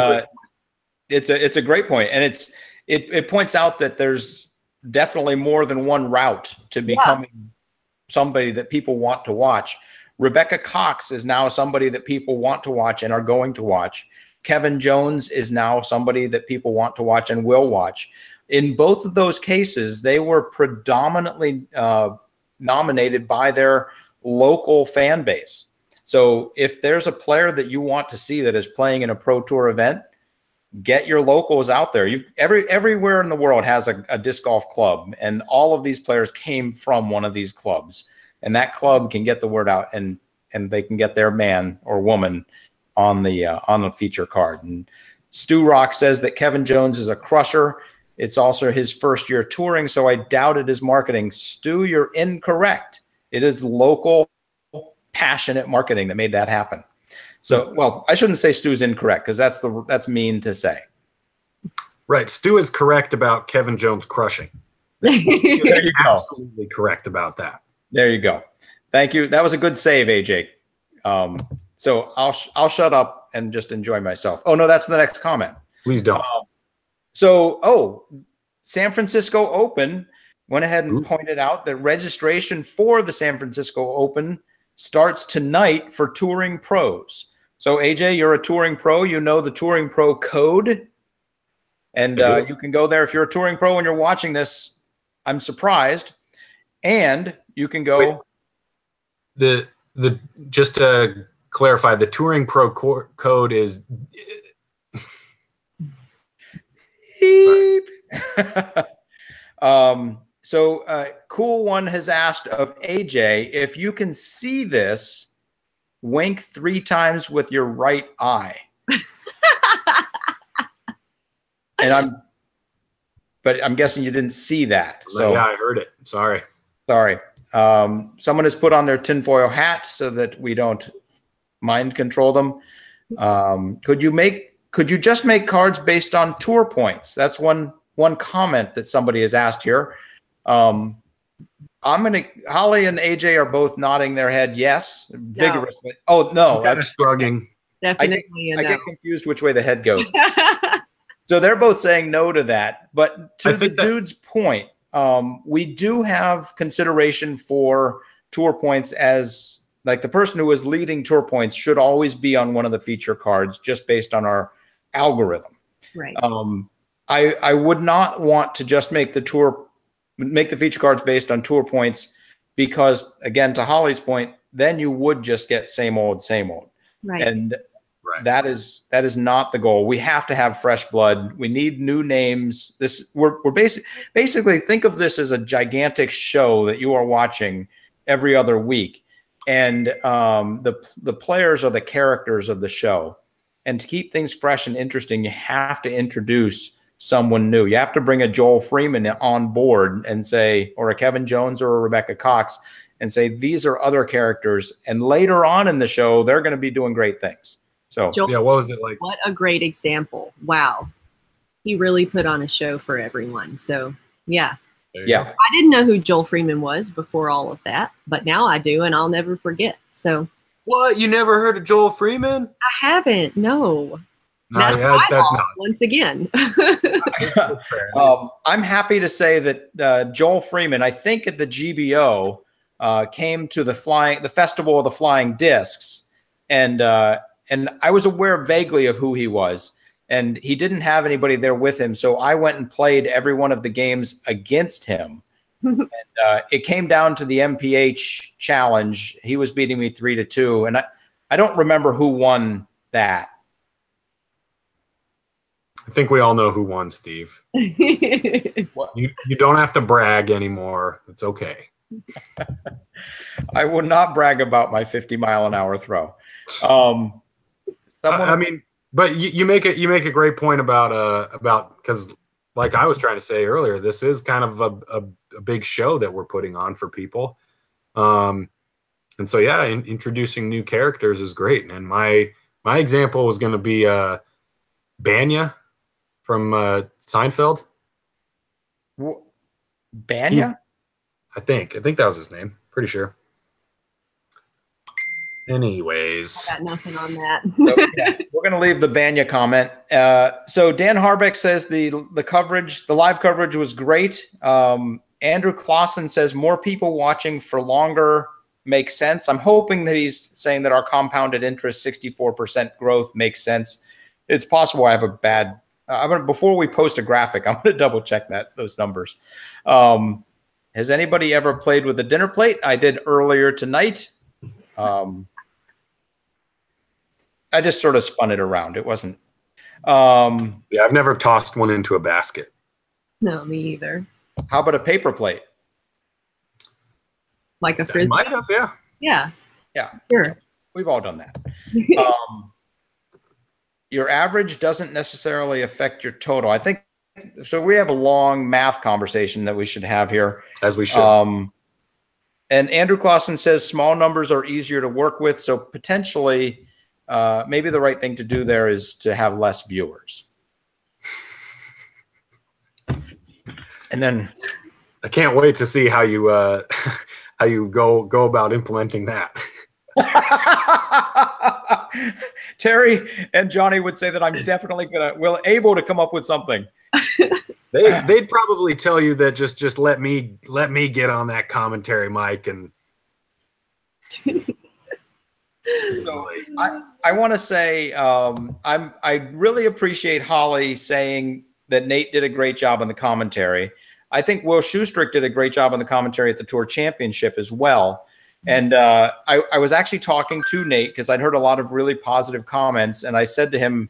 it's a great point. And it points out that there's definitely more than one route to becoming somebody that people want to watch. Rebecca Cox is now somebody that people want to watch and are going to watch. Kevin Jones is now somebody that people want to watch and will watch. In both of those cases, they were predominantly nominated by their local fan base. So if there's a player that you want to see that is playing in a Pro Tour event, get your locals out there. Everywhere in the world has a disc golf club, and all of these players came from one of these clubs, and that club can get the word out, and they can get their man or woman on the feature card. And Stu Rock says that Kevin Jones is a crusher. It's also his first year touring, so I doubt it is marketing. Stu, you're incorrect. It is local, passionate marketing that made that happen. So, well, I shouldn't say Stu's incorrect, because that's mean to say. Right. Stu is correct about Kevin Jones crushing. There you go. Absolutely correct about that. There you go. Thank you. That was a good save, AJ. So I'll shut up and just enjoy myself. Oh no, that's the next comment. Please don't. San Francisco Open went ahead and pointed out that registration for the San Francisco Open starts tonight for touring pros. So AJ, you're a touring pro. You know the touring pro code, and you can go there if you're a touring pro and you're watching this. I'm surprised, and you can go. Wait, the just to clarify, the touring pro code is. Beep. Cool One has asked of AJ, if you can see this, wink 3 times with your right eye. But I'm guessing you didn't see that. So yeah, I heard it. Sorry. Someone has put on their tinfoil hat so that we don't mind control them. Could you just make cards based on tour points? That's one comment that somebody has asked here. Holly and AJ are both nodding their head yes, vigorously. Oh, no. I'm shrugging. Definitely I get confused which way the head goes. So they're both saying no to that. But to the dude's point, we do have consideration for tour points as like the person who is leading tour points should always be on one of the feature cards just based on our algorithm. Right. I would not want to just make the feature cards based on tour points because, again, to Holly's point, then you would just get same old, same old. Right. And that is not the goal. We have to have fresh blood. We need new names. We're basically think of this as a gigantic show that you are watching every other week. And the players are the characters of the show. And to keep things fresh and interesting, you have to introduce someone new. You have to bring a Joel Freeman on board and say, or a Kevin Jones or a Rebecca Cox, and say, these are other characters. And later on in the show, they're going to be doing great things. So, Joel, yeah, what was it like? What a great example. Wow. He really put on a show for everyone. So, yeah. Yeah. I didn't know who Joel Freeman was before all of that, but now I do, and I'll never forget. So, what? You never heard of Joel Freeman? I haven't. No. Once again. I'm happy to say that Joel Freeman, I think at the GBO, came to the Festival of the Flying Discs, and I was aware vaguely of who he was, and he didn't have anybody there with him, so I went and played every one of the games against him. And it came down to the MPH challenge. He was beating me 3-2, and I don't remember who won that. I think we all know who won, Steve. You don't have to brag anymore. It's okay. I will not brag about my 50-mile-an-hour throw. I mean, but you make a great point about because, like I was trying to say earlier, this is kind of a big show that we're putting on for people, and so yeah, introducing new characters is great. And my example was going to be Banya from Seinfeld. Banya? I think that was his name. Pretty sure. Anyways, I got nothing on that. Okay. We're going to leave the Banya comment. So Dan Harbeck says the live coverage was great. Andrew Clausen says more people watching for longer makes sense. I'm hoping that he's saying that our compounded interest 64% growth makes sense. It's possible I have a bad. Before we post a graphic, I'm going to double check those numbers. Has anybody ever played with a dinner plate? I did earlier tonight. I just sort of spun it around. It wasn't. Yeah, I've never tossed one into a basket. No, me either. How about a paper plate? Like a frisbee? Might have, yeah. Yeah. Yeah. Sure. Yeah. We've all done that. Your average doesn't necessarily affect your total. I think so. We have a long math conversation that we should have here. As we should. And Andrew Clausen says small numbers are easier to work with. So potentially, maybe the right thing to do there is to have less viewers. And then I can't wait to see how you go about implementing that. Terry and Johnny would say that I'm definitely able to come up with something. They'd probably tell you that just let me get on that commentary mic and. So I want to say I really appreciate Holly saying that Nate did a great job on the commentary. I think Will Schustrick did a great job on the commentary at the Tour Championship as well. And I was actually talking to Nate because I'd heard a lot of really positive comments, and I said to him,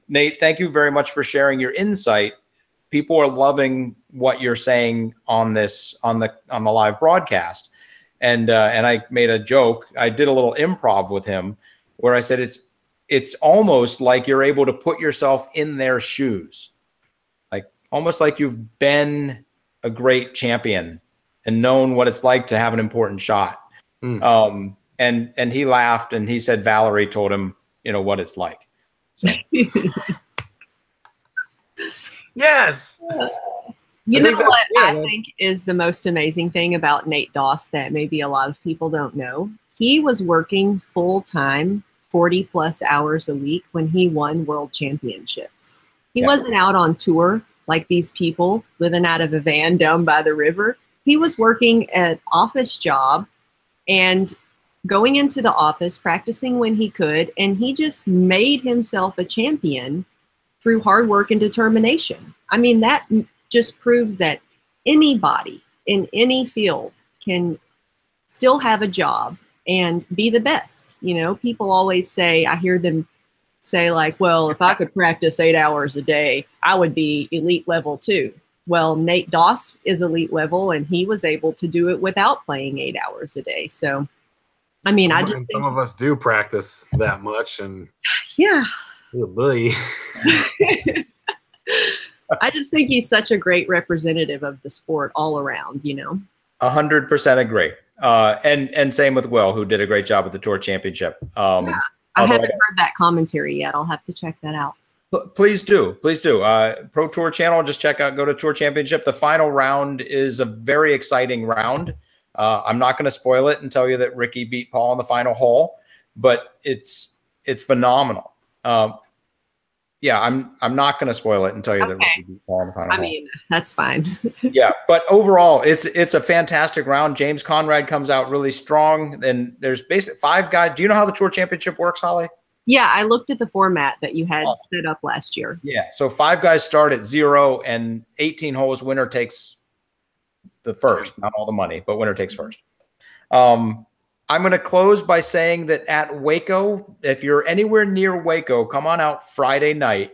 Nate, thank you very much for sharing your insight. People are loving what you're saying on the live broadcast. And I made a joke. I did a little improv with him where I said it's almost like you're able to put yourself in their shoes, like almost like you've been a great champion and known what it's like to have an important shot. And he laughed and he said Valerie told him, what it's like. So. Yes. You know what I think is the most amazing thing about Nate Doss that maybe a lot of people don't know? He was working full-time, 40-plus hours a week when he won world championships. He wasn't out on tour like these people living out of a van down by the river. He was working an office job and going into the office, practicing when he could, and he just made himself a champion through hard work and determination. I mean, that just proves that anybody in any field can still have a job and be the best. You know, people always say, I hear them say like, well, if I could practice 8 hours a day, I would be elite level too. Well, Nate Doss is elite level and he was able to do it without playing 8 hours a day. So, I mean, I just think some of us do practice that much and yeah. Oh boy. I just think he's such a great representative of the sport all around, you know. 100% agree. And same with Will, who did a great job with the Tour Championship. Yeah, I haven't heard that commentary yet. I'll have to check that out. Please do. Please do. Pro Tour channel, just check out, go to Tour Championship. The final round is a very exciting round. I'm not going to spoil it and tell you that Ricky beat Paul in the final hole, but it's phenomenal. Yeah, I'm not going to spoil it and tell you that Ricky beat Paul in the final hole. I mean, that's fine. Yeah, but overall, it's a fantastic round. James Conrad comes out really strong, and there's basically 5 guys. Do you know how the Tour Championship works, Holly? Yeah, I looked at the format that you had set up last year. Yeah, so 5 guys start at 0, and 18 holes. Winner takes the first, not all the money, but winner takes first. I'm going to close by saying that at Waco, if you're anywhere near Waco, come on out Friday night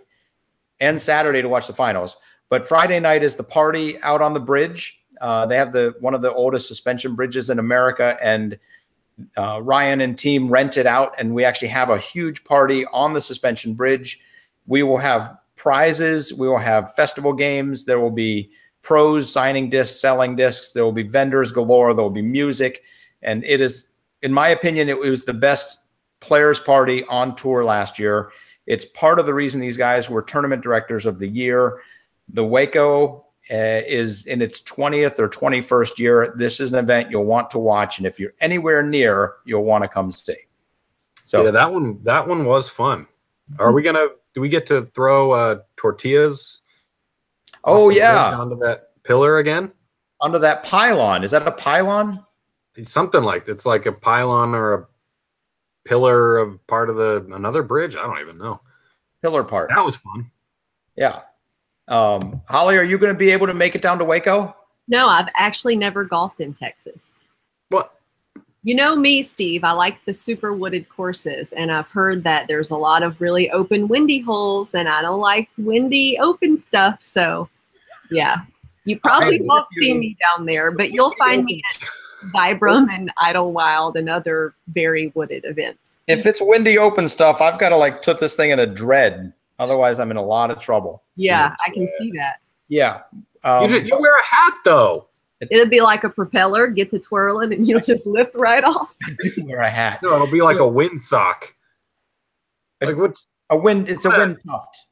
and Saturday to watch the finals. But Friday night is the party out on the bridge. They have one of the oldest suspension bridges in America, and Ryan and team rent it out, and we actually have a huge party on the suspension bridge. We will have prizes. We will have festival games. There will be pros signing discs, selling discs. There will be vendors galore. There will be music. And it is, in my opinion, it was the best players party on tour last year. It's part of the reason these guys were tournament directors of the year. The Waco is in its 20th or 21st year. This is an event you'll want to watch. And if you're anywhere near, you'll want to come see. So yeah, that one was fun. Do we get to throw tortillas? Oh yeah. Onto that pillar again? Onto that pylon. Is that a pylon? It's something like that. It's like a pylon or a pillar of part of another bridge. I don't even know. Pillar part. That was fun. Yeah. Holly, are you going to be able to make it down to Waco? No, I've actually never golfed in Texas. What? You know me, Steve. I like the super wooded courses, and I've heard that there's a lot of really open, windy holes, and I don't like windy, open stuff. So, yeah, you probably won't see me down there, but you'll find me at Vibram and Idlewild and other very wooded events. If it's windy, open stuff, I've got to like put this thing in a dread. Otherwise, I'm in a lot of trouble. Yeah, I can see that. Yeah. You wear a hat, though. It'll be like a propeller, get to twirling, and you'll just lift right off. I do wear a hat. No, it'll be like a windsock. Like what? It's a wind tuft.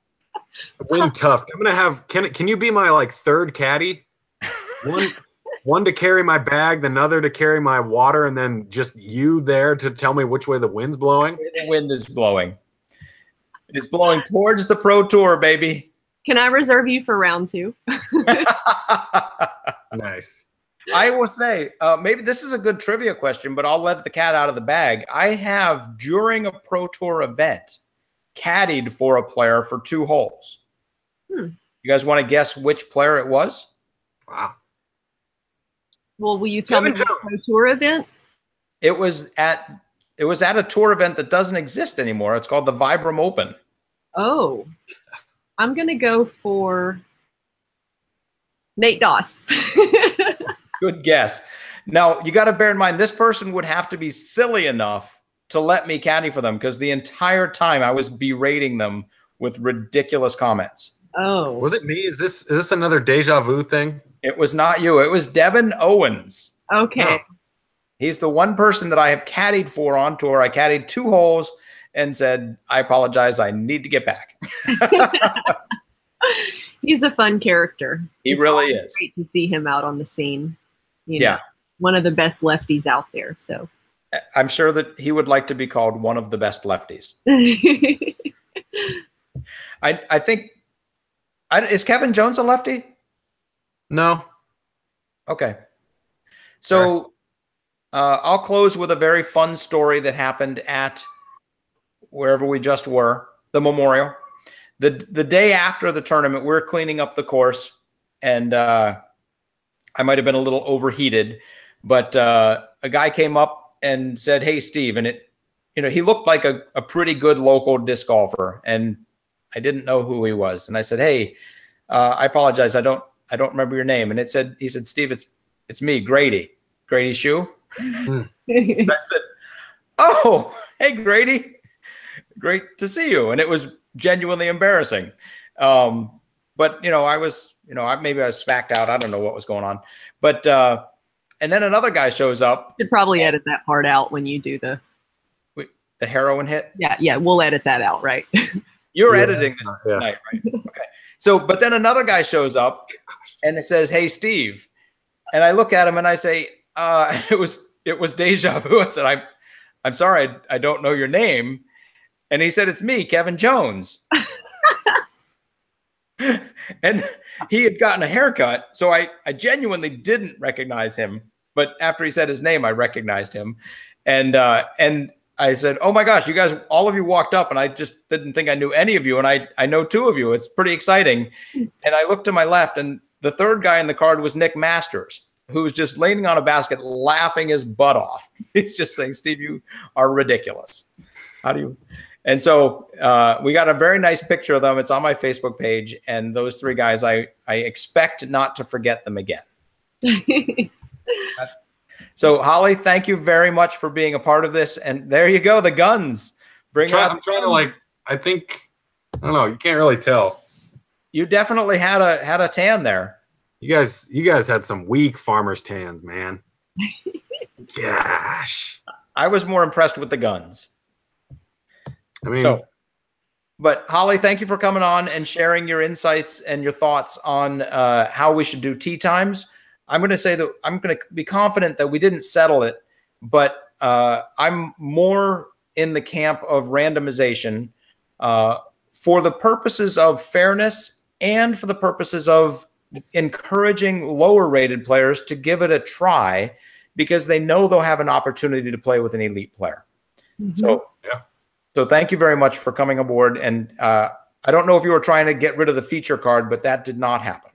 A wind tuft. I'm gonna have. Can you be my like third caddy? One to carry my bag, another to carry my water, and then just you there to tell me which way the wind's blowing. The wind is blowing. It's blowing towards the Pro Tour, baby. Can I reserve you for round 2? Nice. I will say, maybe this is a good trivia question, but I'll let the cat out of the bag. I have, during a Pro Tour event, caddied for a player for 2 holes. You guys want to guess which player it was? Wow. Well, will you tell me the Pro Tour event? It was at a tour event that doesn't exist anymore. It's called the Vibram Open. Oh, I'm going to go for Nate Doss. Good guess. Now, you got to bear in mind, this person would have to be silly enough to let me caddy for them, because the entire time I was berating them with ridiculous comments. Oh. Was it me? Is this another deja vu thing? It was not you. It was Devin Owens. Okay. Oh. He's the one person that I have caddied for on tour. I caddied 2 holes and said, I apologize. I need to get back. He's a fun character. He really is. Great to see him out on the scene. You Yeah. know, one of the best lefties out there. So I'm sure that he would like to be called one of the best lefties. I think, is Kevin Jones a lefty? No. Okay. So I'll close with a very fun story that happened at wherever we just were, the Memorial. The day after the tournament, we're cleaning up the course, and I might have been a little overheated, but a guy came up and said, "Hey, Steve," and he looked like a pretty good local disc golfer, and I didn't know who he was, and I said, "Hey, I apologize, I don't remember your name," and he said, "Steve, it's me, Grady Shue." And I said, "Oh, hey, Grady, great to see you," and it was genuinely embarrassing. But maybe I was smacked out. I don't know what was going on, but and then another guy shows up. You should probably edit that part out when you do the heroin hit. Yeah, we'll edit that out, right? You're editing this tonight, right? Okay. So, but then another guy shows up and it says, "Hey, Steve," and I look at him and I say, "It was deja vu." I said, "I'm sorry, I don't know your name," and he said, "It's me, Kevin Jones." And he had gotten a haircut, so I genuinely didn't recognize him. But after he said his name, I recognized him, and I said, "Oh my gosh, you guys, all of you walked up, and I just didn't think I knew any of you, and I know two of you. It's pretty exciting." And I looked to my left, and the third guy in the card was Nick Masters, who was just leaning on a basket, laughing his butt off. He's just saying, "Steve, you are ridiculous. How do you?" And so we got a very nice picture of them. It's on my Facebook page. And those three guys, I expect not to forget them again. So, Holly, thank you very much for being a part of this. And there you go, the guns. I'm trying to I think, I don't know, you can't really tell. You definitely had a tan there. You guys had some weak farmer's tans, man. Gosh. I was more impressed with the guns. I mean, but Holly, thank you for coming on and sharing your insights and your thoughts on how we should do tee times. I'm going to say that I'm going to be confident that we didn't settle it, but I'm more in the camp of randomization for the purposes of fairness and for the purposes of encouraging lower rated players to give it a try because they know they'll have an opportunity to play with an elite player. Mm-hmm. So thank you very much for coming aboard. And I don't know if you were trying to get rid of the feature card, but that did not happen.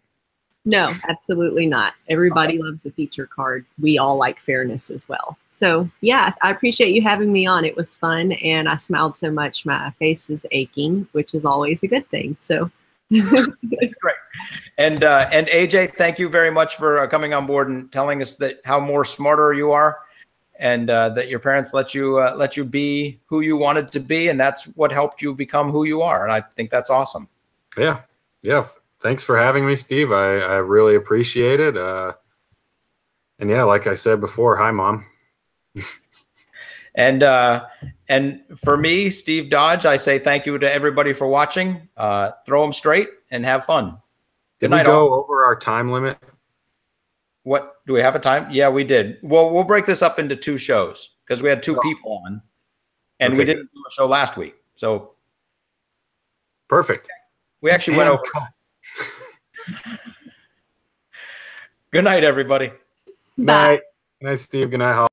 No, absolutely not. Everybody loves a feature card. We all like fairness as well. So yeah, I appreciate you having me on. It was fun. And I smiled so much, my face is aching, which is always a good thing. So it's great. And AJ, thank you very much for coming on board and telling us that how more smarter you are. And that your parents let you be who you wanted to be, and that's what helped you become who you are. And I think that's awesome. Yeah. Thanks for having me, Steve. I really appreciate it. And yeah, like I said before, hi, Mom. And for me, Steve Dodge, I say thank you to everybody for watching. Throw them straight and have fun. Did we go over our time limit? What, do we have a time? Yeah, we did. Well, we'll break this up into two shows because we had two people on and we didn't do a show last week. So perfect. We actually went over. Good night, everybody. Bye. Good night, Steve. Good night, Holly.